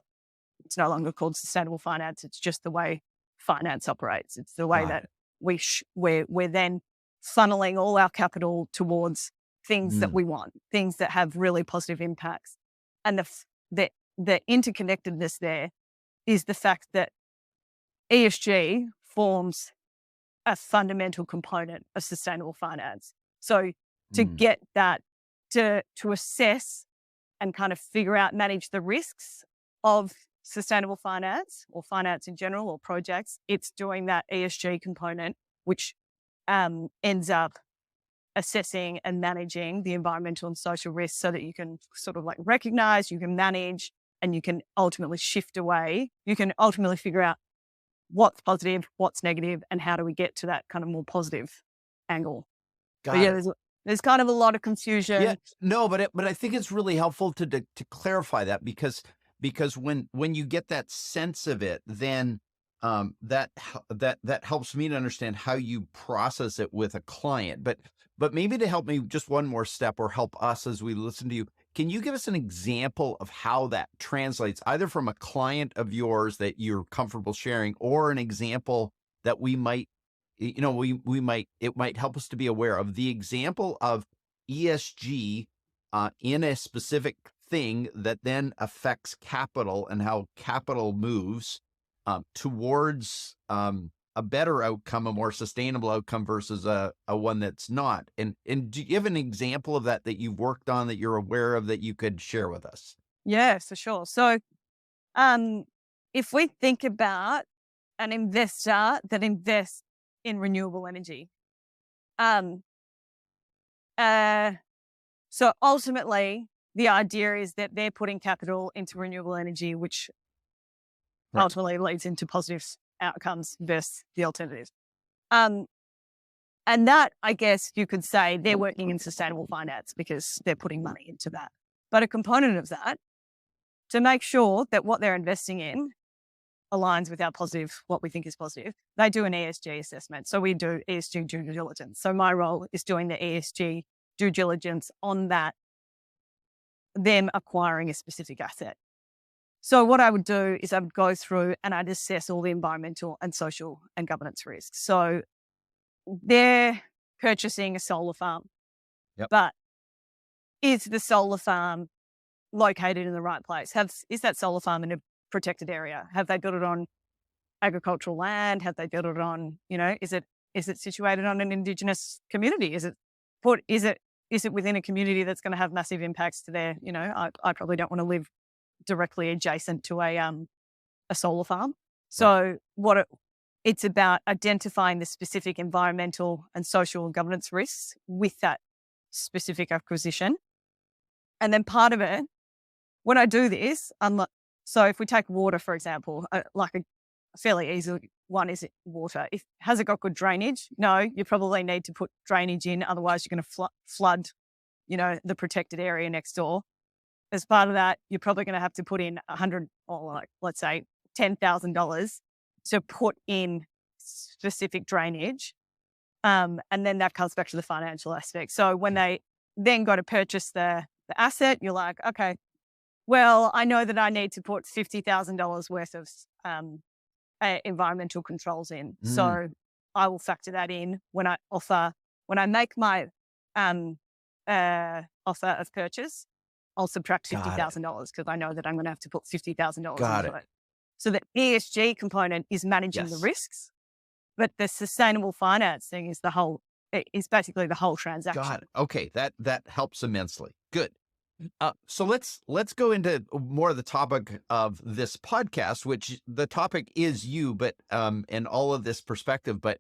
longer called sustainable finance. It's just the way finance operates. It's the way that we're then funneling all our capital towards things that we want, things that have really positive impacts. And the interconnectedness there is the fact that ESG forms a fundamental component of sustainable finance. So to get that, to assess and kind of figure out, manage the risks of sustainable finance or finance in general or projects, it's doing that ESG component, which ends up assessing and managing the environmental and social risks so that you can sort of like recognize, you can manage, and you can ultimately shift away. You can ultimately figure out what's positive, what's negative, and how do we get to that kind of more positive angle. Got it. There's kind of a lot of confusion. Yeah, no, but I think it's really helpful to clarify that because when you get that sense of it, then that helps me to understand how you process it with a client. But maybe to help me just one more step or help us as we listen to you, can you give us an example of how that translates either from a client of yours that you're comfortable sharing or an example that we might, it might help us to be aware of the example of ESG in a specific thing that then affects capital and how capital moves towards a better outcome, a more sustainable outcome versus a one that's not. And do you have an example of that you've worked on that you're aware of that you could share with us? Yeah, for sure. So if we think about an investor that invests in renewable energy, so ultimately the idea is that they're putting capital into renewable energy, which ultimately leads into positive outcomes versus the alternatives. And that, I guess you could say they're working in sustainable finance because they're putting money into that. But a component of that, to make sure that what they're investing in aligns with what we think is positive, they do an ESG assessment. So we do ESG due diligence. So my role is doing the ESG due diligence on that, them acquiring a specific asset. So what I would do is I would go through and I'd assess all the environmental and social and governance risks. So they're purchasing a solar farm, but is the solar farm located in the right place? Is that solar farm in a protected area? Have they built it on agricultural land? Have they built it on, is it situated on an Indigenous community? Is it within a community that's going to have massive impacts to their, I probably don't want to live directly adjacent to a solar farm. So it's about identifying the specific environmental and social and governance risks with that specific acquisition. And then part of it, when I do this, so if we take water, for example, like a fairly easy one is water. Has it got good drainage? No, you probably need to put drainage in. Otherwise, you're going to flood, the protected area next door. as part of that, you're probably going to have to put in 100 or like, let's say $10,000 to put in specific drainage. And then that comes back to the financial aspect. So when they then go to purchase the asset, you're like, okay, well, I know that I need to put $50,000 worth of environmental controls in. So I will factor that in when I make my offer of purchase. I'll subtract $50,000 because I know that I'm going to have to put $50,000 Got into it. it. So the ESG component is managing the risks, but the sustainable financing is basically the whole transaction. Got it. Okay, that helps immensely. Good. So let's go into more of the topic of this podcast, which the topic is you, but and all of this perspective. But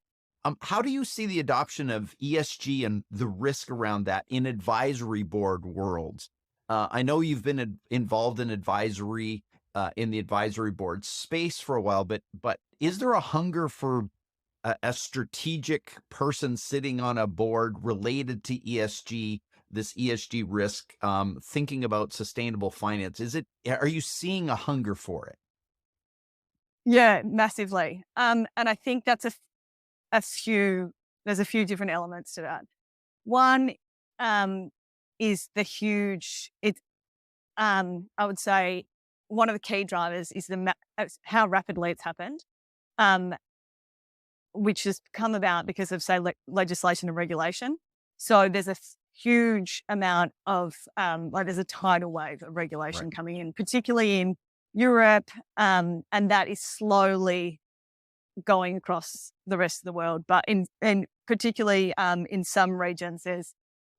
how do you see the adoption of ESG and the risk around that in advisory board worlds? I know you've been involved in advisory in the advisory board space for a while, but is there a hunger for a strategic person sitting on a board related to ESG, this ESG risk, thinking about sustainable finance? Are you seeing a hunger for it? Yeah, massively. And I think that's there's a few different elements to that. One is I would say one of the key drivers is how rapidly it's happened, which has come about because of, say, legislation and regulation. So there's a huge amount of, there's a tidal wave of regulation coming in, particularly in Europe, and that is slowly going across the rest of the world. But in particularly in some regions, there's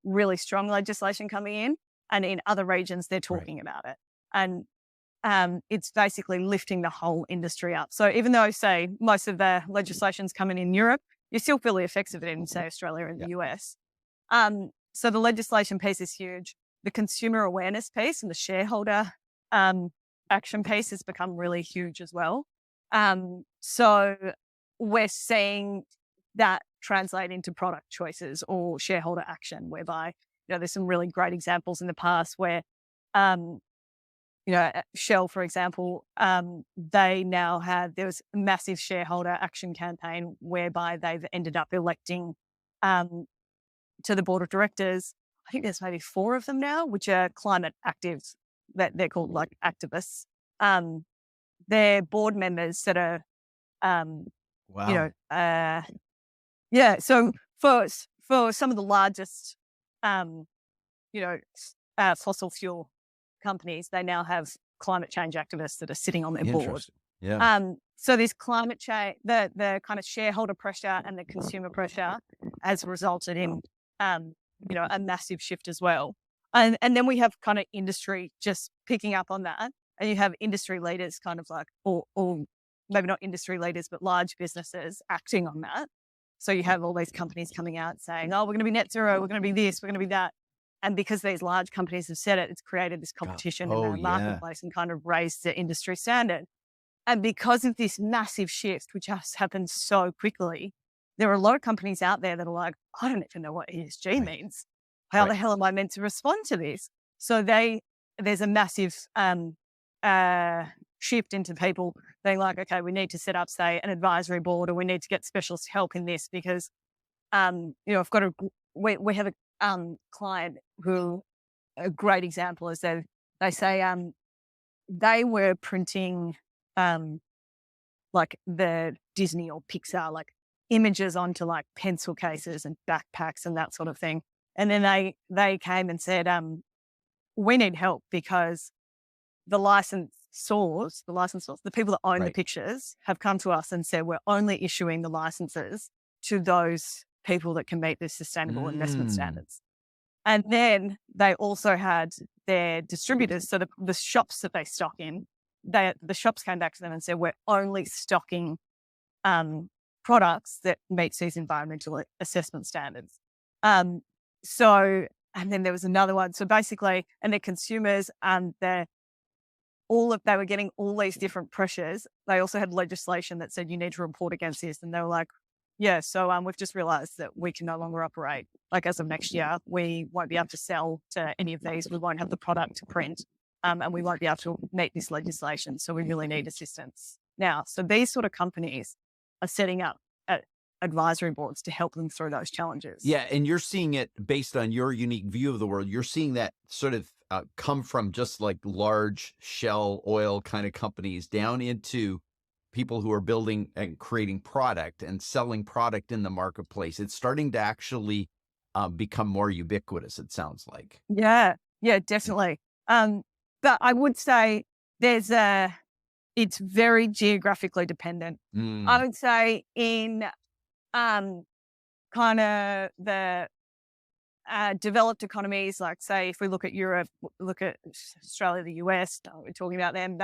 really strong legislation coming in, and in other regions, they're talking about it. And it's basically lifting the whole industry up. So even though, say, most of the legislation's coming in Europe, you still feel the effects of it in, say, Australia and the US. So the legislation piece is huge. The consumer awareness piece and the shareholder action piece has become really huge as well. So we're seeing that translate into product choices or shareholder action, whereby, there's some really great examples in the past where, Shell, for example, there was a massive shareholder action campaign whereby they've ended up electing to the board of directors. I think there's maybe 4 of them now, which are climate actives, that they're called like activists. They're board members that are, Wow. So for some of the largest, fossil fuel companies, they now have climate change activists that are sitting on their board. Interesting. Yeah. So this climate change, the kind of shareholder pressure and the consumer pressure has resulted in, a massive shift as well. And then we have kind of industry just picking up on that. And you have industry leaders kind of like, or maybe not industry leaders, but large businesses acting on that. So you have all these companies coming out saying, oh, we're going to be net zero, we're going to be this, we're going to be that. And because these large companies have said it, it's created this competition in the marketplace and kind of raised the industry standard. And because of this massive shift, which has happened so quickly, there are a lot of companies out there that are like, I don't even know what ESG means. How the hell am I meant to respond to this? So there's a massive shift into people being like, okay, we need to set up, say, an advisory board, or we need to get specialist help in this because, we have a client who, a great example is they say they were printing like the Disney or Pixar like images onto like pencil cases and backpacks and that sort of thing. And then they came and said, we need help because the licensors, the people that own the pictures have come to us and said, we're only issuing the licenses to those people that can meet the sustainable investment standards. And then they also had their distributors. So the shops that they stock in, the shops came back to them and said, we're only stocking products that meets these environmental assessment standards. And then there was another one. So basically, and their consumers, they were getting all these different pressures. They also had legislation that said you need to report against this. And they were like, yeah, so we've just realized that we can no longer operate. Like as of next year, we won't be able to sell to any of these. We won't have the product to print. and we won't be able to meet this legislation. So we really need assistance now. So these sort of companies are setting up advisory boards to help them through those challenges. Yeah, and you're seeing it based on your unique view of the world. You're seeing that sort of come from just like large shell oil kind of companies down into people who are building and creating product and selling product in the marketplace. It's starting to actually become more ubiquitous, it sounds like. Yeah, Yeah. definitely. But I would say it's very geographically dependent. I Mm, would say in kind of the developed economies, like say if we look at Europe, look at Australia, the US, we're talking about them,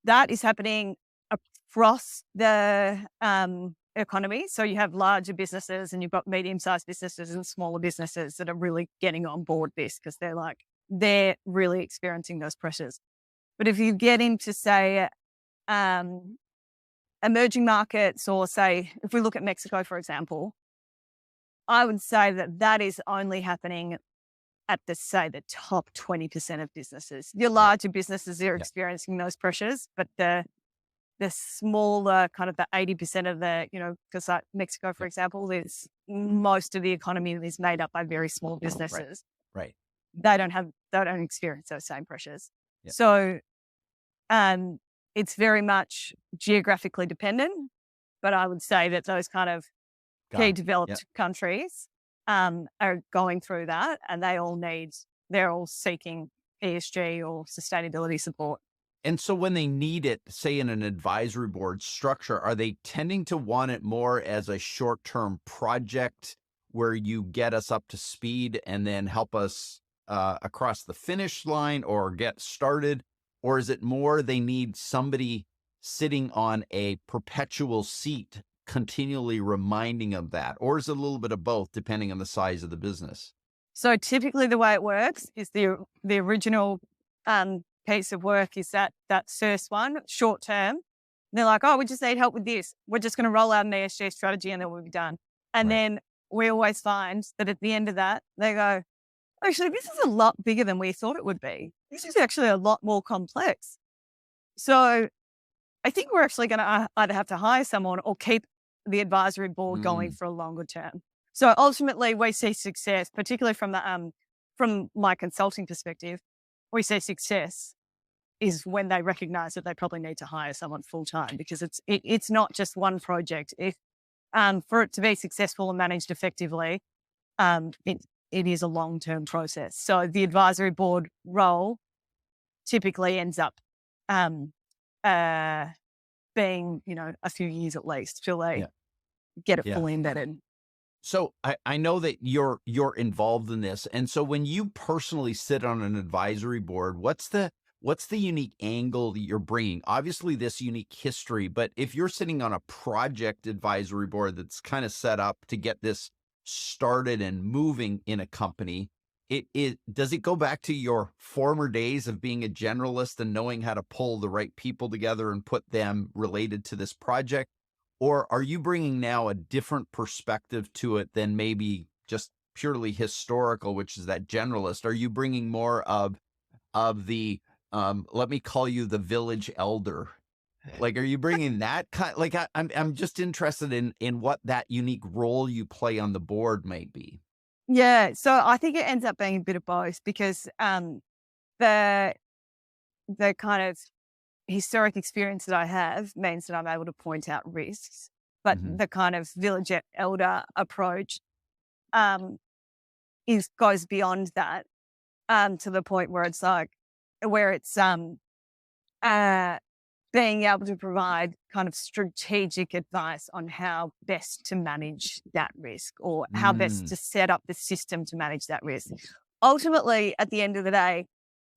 that is happening across the economy. So you have larger businesses and you've got medium-sized businesses and smaller businesses that are really getting on board this because they're really experiencing those pressures. But if you get into, say, emerging markets, or say, if we look at Mexico, for example, I would say that is only happening at the top 20% of businesses. Your yeah, larger businesses are yeah, experiencing those pressures, but the smaller kind of the 80% of because like Mexico, for yeah. example, is most of the economy is made up by very small Right, businesses. right. They don't experience those same pressures. Yeah, So it's very much geographically dependent, but I would say that those kind of got key it. Yeah. developed countries are going through that, and they're all seeking ESG or sustainability support. And so when they need it, say in an advisory board structure, are they tending to want it more as a short-term project where you get us up to speed and then help us across the finish line or get started? Or is it more they need somebody sitting on a perpetual seat, continually reminding them that? Or is it a little bit of both, depending on the size of the business? So typically the way it works is the original piece of work is that first one, short term. They're like, oh, we just need help with this. We're just going to roll out an ESG strategy and then we'll be done. And Right. then we always find that at the end of that, they go, actually, this is a lot bigger than we thought it would be. This is actually a lot more complex. So I think we're actually going to either have to hire someone or keep the advisory board going Mm, for a longer term. So ultimately, we see success, particularly from my consulting perspective. We see success is when they recognise that they probably need to hire someone full time, because it's not just one project. If for it to be successful and managed effectively, it is a long term process. So the advisory board role typically ends up um, uh, being, a few years at least till they yeah. get it Yeah. fully embedded. So I know that you're involved in this, and so when you personally sit on an advisory board, what's the unique angle that you're bringing? Obviously, this unique history, but if you're sitting on a project advisory board that's kind of set up to get this started and moving in a company, it does it go back to your former days of being a generalist and knowing how to pull the right people together and put them related to this project? Or are you bringing now a different perspective to it than maybe just purely historical, which is that generalist? Are you bringing more of the let me call you the village elder? Like, are you bringing that kind? Like, I'm just interested in what that unique role you play on the board may be. Yeah, so I think it ends up being a bit of both, because the kind of historic experience that I have means that I'm able to point out risks, but Hmm. the kind of village elder approach um, goes beyond that, to the point where it's uh, being able to provide kind of strategic advice on how best to manage that risk, or how best Mm, to set up the system to manage that risk. Ultimately, at the end of the day,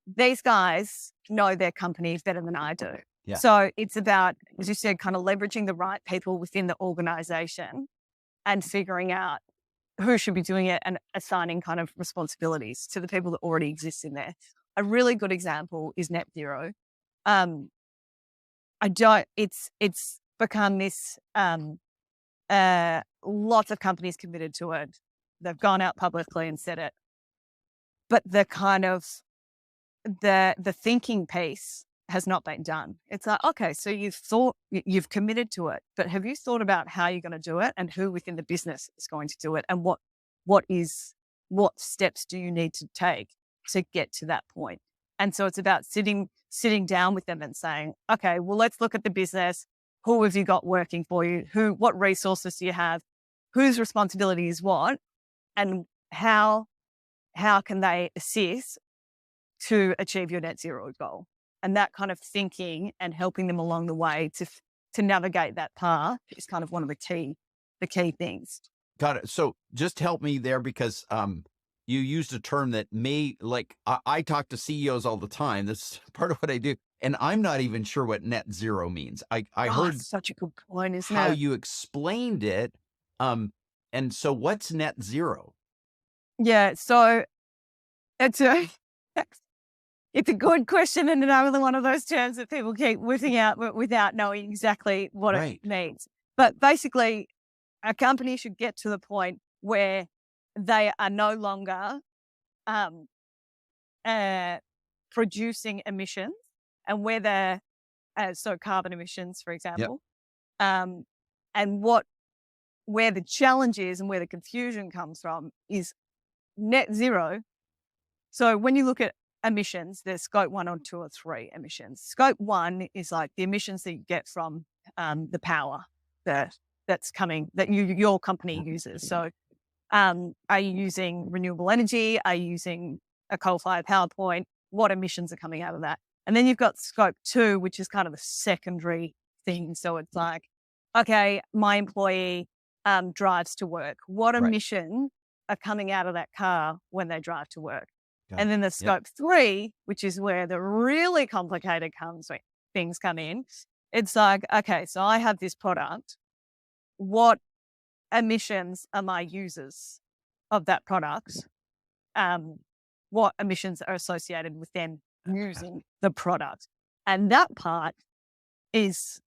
these guys know their companies better than I do. yeah. So it's about, as you said, kind of leveraging the right people within the organization and figuring out who should be doing it and assigning kind of responsibilities to the people that already exist in there. A really good example is net zero. Um, it's become this, lots of companies committed to it. They've gone out publicly and said it, but the kind of the thinking piece has not been done. It's like, okay, so you've committed to it, but have you thought about how you're going to do it and who within the business is going to do it, and what steps do you need to take to get to that point? And so it's about sitting down with them and saying, okay, well, let's look at the business. Who have you got working for you? What resources do you have? Whose responsibility is what? And how can they assist to achieve your net zero goal? And that kind of thinking and helping them along the way to navigate that path is kind of one of the key things. Got it. So just help me there, because you used a term that I talk to CEOs all the time. This is part of what I do. And I'm not even sure what net zero means. I heard It's such a good point, isn't how it? you explained it. And so what's net zero? Yeah. So it's a it's a good question, and another one of those terms that people keep whipping out without knowing exactly what Right. it means. But basically, a company should get to the point where they are no longer producing emissions, and where they're so carbon emissions, for Yep. example, and where the challenge is and where the confusion comes from is net zero. So when you look at emissions, there's scope 1 or 2 or 3 emissions. Scope 1 is like the emissions that you get from the power that's coming, that your company uses. So are you using renewable energy? Are you using a coal-fired power plant? What emissions are coming out of that? And then you've got scope 2, which is kind of a secondary thing. So it's like, okay, my employee drives to work. What Right. emissions are coming out of that car when they drive to work? Got And it. then the Yep. scope 3, which is where the really complicated things come in. It's like, okay, so I have this product. What emissions are my users of that product? What emissions are associated with them using the product? And that part is,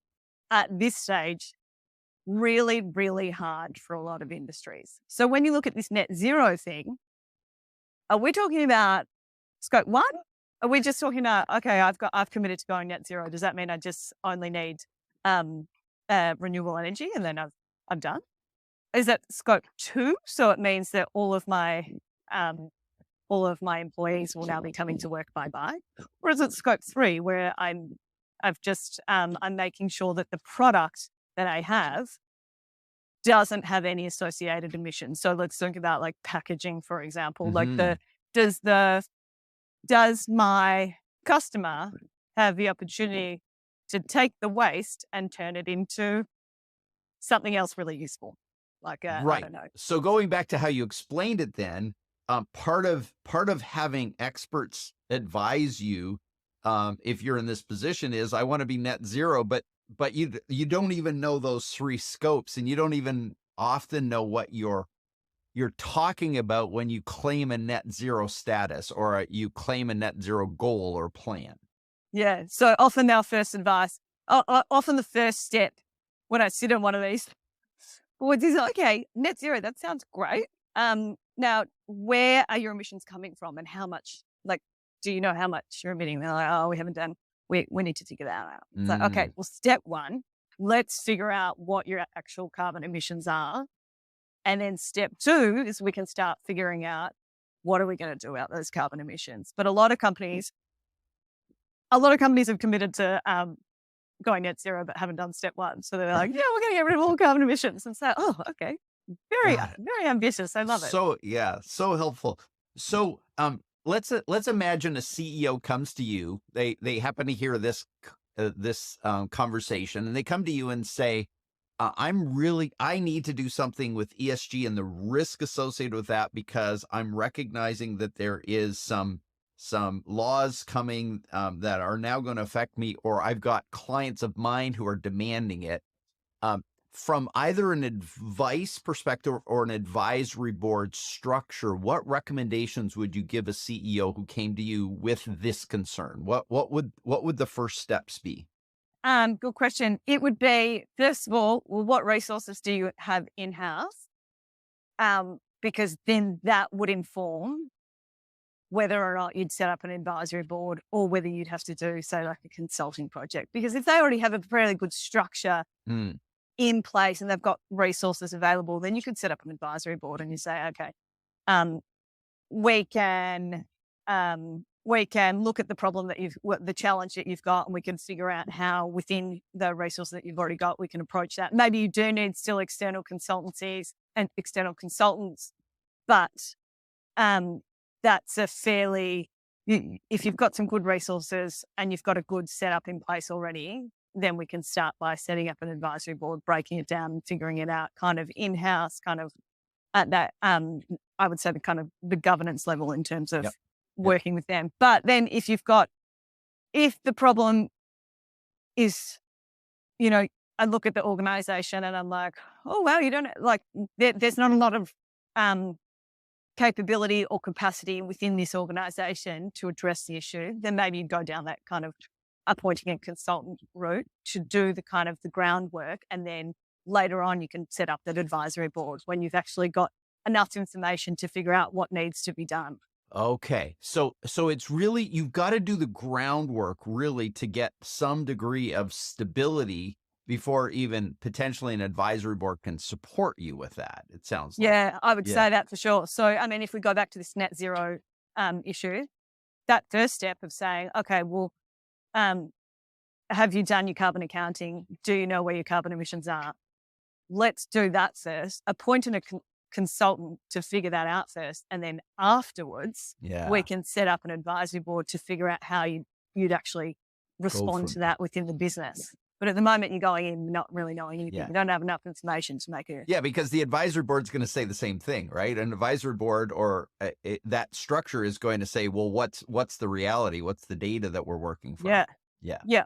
at this stage, really, really hard for a lot of industries. So when you look at this net zero thing, are we talking about scope 1? Are we just talking about, okay, I've committed to going net zero. Does that mean I just only need renewable energy and then I'm done? Is that scope 2? So it means that all of my employees will now be coming to work by bike? Or is it scope 3, where I'm making sure that the product that I have doesn't have any associated emissions? So let's think about like packaging, for example. Like Mhm. does my customer have the opportunity to take the waste and turn it into something else really useful? Like I Right. don't know. So going back to how you explained it then, part of having experts advise you, if you're in this position, is I want to be net zero, but you don't even know those 3 scopes, and you don't even often know what you're talking about when you claim a net zero status, or you claim a net zero goal or plan. Yeah. So often our first advice, often the first step when I sit on one of these boards is, okay, net zero, that sounds great. Now, where are your emissions coming from, and how much, like, do you know how much you're emitting? They're like, oh, we haven't done, we need to figure that out. It's like, okay, Mm. well, step 1, let's figure out what your actual carbon emissions are. And then step 2 is we can start figuring out, what are we going to do about those carbon emissions? But a lot of companies have committed to going net zero, but haven't done step 1. So they're like, yeah, we're going to get rid of all carbon emissions. And so, oh, okay, very, Got it. very ambitious. I love it. So yeah, so helpful. So let's imagine a CEO comes to you. They happen to hear this conversation, and they come to you and say, I need to do something with ESG and the risk associated with that, because I'm recognizing that there is some laws coming that are now going to affect me, or I've got clients of mine who are demanding it. Um, from either an advice perspective or an advisory board structure, what recommendations would you give a CEO who came to you with this concern? What would the first steps be? Good question. It would be, first of all, well, what resources do you have in-house? Because then that would inform whether or not you'd set up an advisory board or whether you'd have to do, say, like a consulting project. Because if they already have a fairly good structure Mm. in place and they've got resources available, then you could set up an advisory board and you say, okay, um, we can look at the problem that the challenge that you've got, and we can figure out how within the resource that you've already got, we can approach that. Maybe you do need still external consultancies and external consultants, but that's a fairly, if you've got some good resources and you've got a good setup in place already, then we can start by setting up an advisory board, breaking it down and figuring it out kind of in-house, kind of at that, I would say the kind of the governance level in terms of working with them. But then if the problem is, I look at the organization and I'm like, oh, wow, you don't like, there's not a lot of capability or capacity within this organization to address the issue, then maybe you go down that kind of appointing a consultant route to do the kind of the groundwork. And then later on, you can set up that advisory board when you've actually got enough information to figure out what needs to be done. Okay. So it's really, you've got to do the groundwork really to get some degree of stability before even potentially an advisory board can support you with that. It sounds like. Yeah, I would say that for sure. So, I mean, if we go back to this net zero issue, that first step of saying, okay, well, have you done your carbon accounting? Do you know where your carbon emissions are? Let's do that first. Appoint a consultant to figure that out first. And then afterwards, we can set up an advisory board to figure out how you'd actually respond to that within the business. But at the moment, you're going in not really knowing anything. You don't have enough information to make it. Yeah, because the advisory board's going to say the same thing, right? An advisory board or that structure is going to say, well, what's the reality? What's the data that we're working from? Yeah.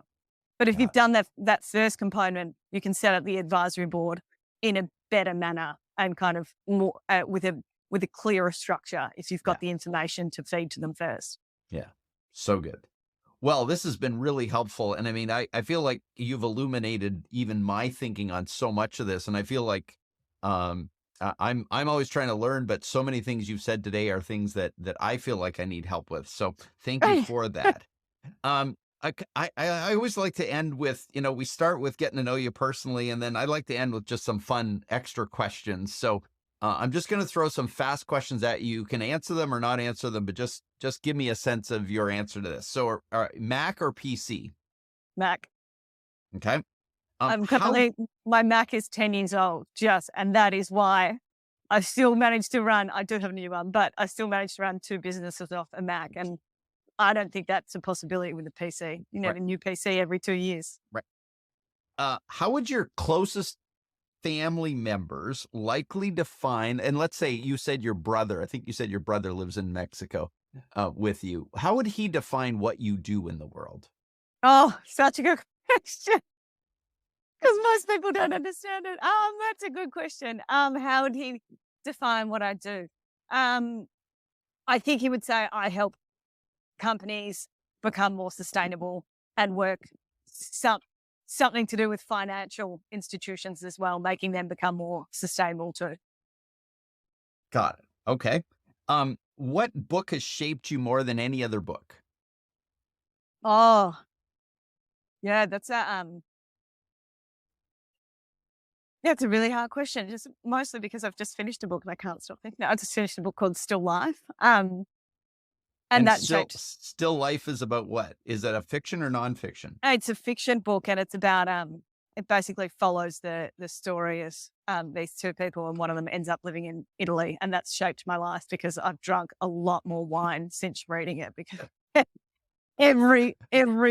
But if you've done that first component, you can set up the advisory board in a better manner and kind of more with a clearer structure if you've got the information to feed to them first. Yeah, so good. Well, this has been really helpful. And I mean, I feel like you've illuminated even my thinking on so much of this. And I feel like I'm always trying to learn, but so many things you've said today are things that I feel like I need help with. So thank you for that. I always like to end with, we start with getting to know you personally, and then I like to end with just some fun extra questions. So I'm just going to throw some fast questions at you. You can answer them or not answer them, but just give me a sense of your answer to this. So Mac or PC? Mac. Okay. My Mac is 10 years old and that is why I still managed to run, I do have a new one, but I still managed to run 2 businesses off a Mac. And I don't think that's a possibility with a PC. You need a new PC every 2 years. Right. How would your closest family members likely define, and let's say you said your brother, I think you said your brother lives in Mexico with you. How would he define what you do in the world? Oh, such a good question. Because most people don't understand it. That's a good question. How would he define what I do? I think he would say I help companies become more sustainable and work something to do with financial institutions as well, making them become more sustainable too. Got it. Okay. What book has shaped you more than any other book? Oh, yeah, that's a really hard question. Just mostly because I've just finished a book and I can't stop thinking. I just finished a book called Still Life. And that Still Life is about what? Is that a fiction or nonfiction? It's a fiction book, and it's about it basically follows the story of these 2 people, and one of them ends up living in Italy, and that's shaped my life because I've drunk a lot more wine since reading it, because every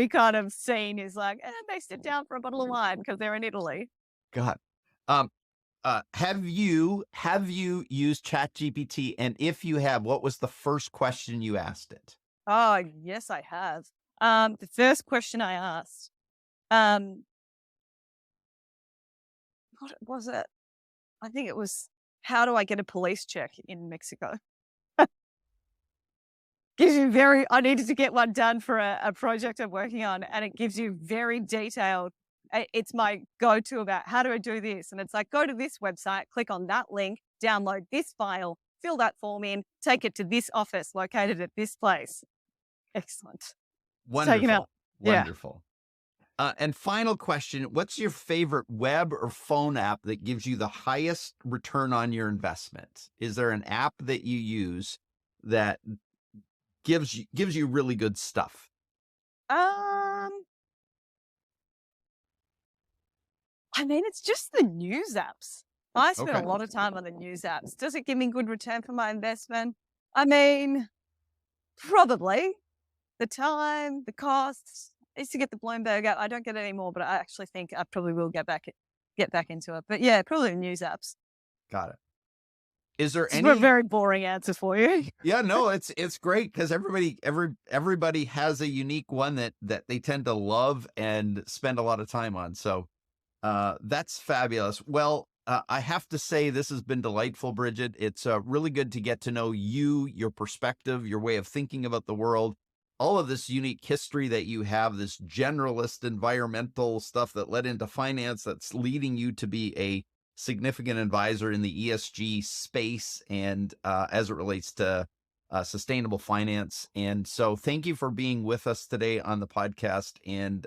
kind of scene is like, they sit down for a bottle of wine because they're in Italy. God. Have you used ChatGPT? And if you have, what was the first question you asked it? Oh, yes, I have. The first question I asked, what was it? I think it was, how do I get a police check in Mexico? Gives you I needed to get one done for a project I'm working on, and it gives you very detailed. It's my go-to about how do I do this? And it's like, go to this website, click on that link, download this file, fill that form in, take it to this office located at this place. Excellent. It's taken out. Wonderful. Yeah. Wonderful. And final question, what's your favorite web or phone app that gives you the highest return on your investment? Is there an app that you use that gives you really good stuff? Um, I mean, it's just the news apps. I spend a Okay. lot of time on the news apps. Does it give me good return for my investment? I mean, probably. The time, the costs. I used to get the Bloomberg app. I don't get it anymore, but I actually think I probably will get back into it. But yeah, probably the news apps. Got it. Is there It's a any very boring answer for you. Yeah, no, it's great because everybody has a unique one that they tend to love and spend a lot of time on. So that's fabulous. Well, I have to say this has been delightful, Brigette. It's really good to get to know you, your perspective, your way of thinking about the world, all of this unique history that you have, this generalist environmental stuff that led into finance that's leading you to be a significant advisor in the ESG space and as it relates to sustainable finance. And so thank you for being with us today on the podcast and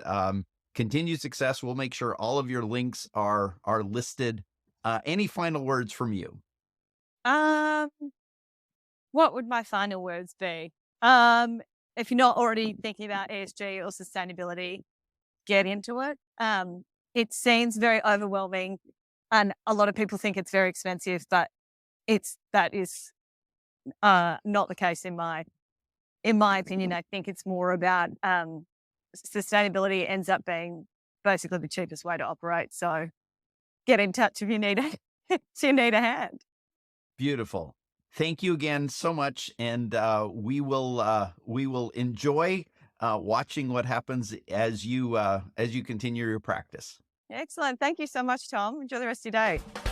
continued success. We'll make sure all of your links are listed. Any final words from you? Um, what would my final words be? If you're not already thinking about ESG or sustainability, get into it. It seems very overwhelming, and a lot of people think it's very expensive, but that is not the case in my opinion. I think it's more about sustainability ends up being basically the cheapest way to operate. So get in touch if you need if you need a hand. Beautiful. Thank you again so much, and we will enjoy watching what happens as you continue your practice. Excellent. Thank you so much, Tom. Enjoy the rest of your day.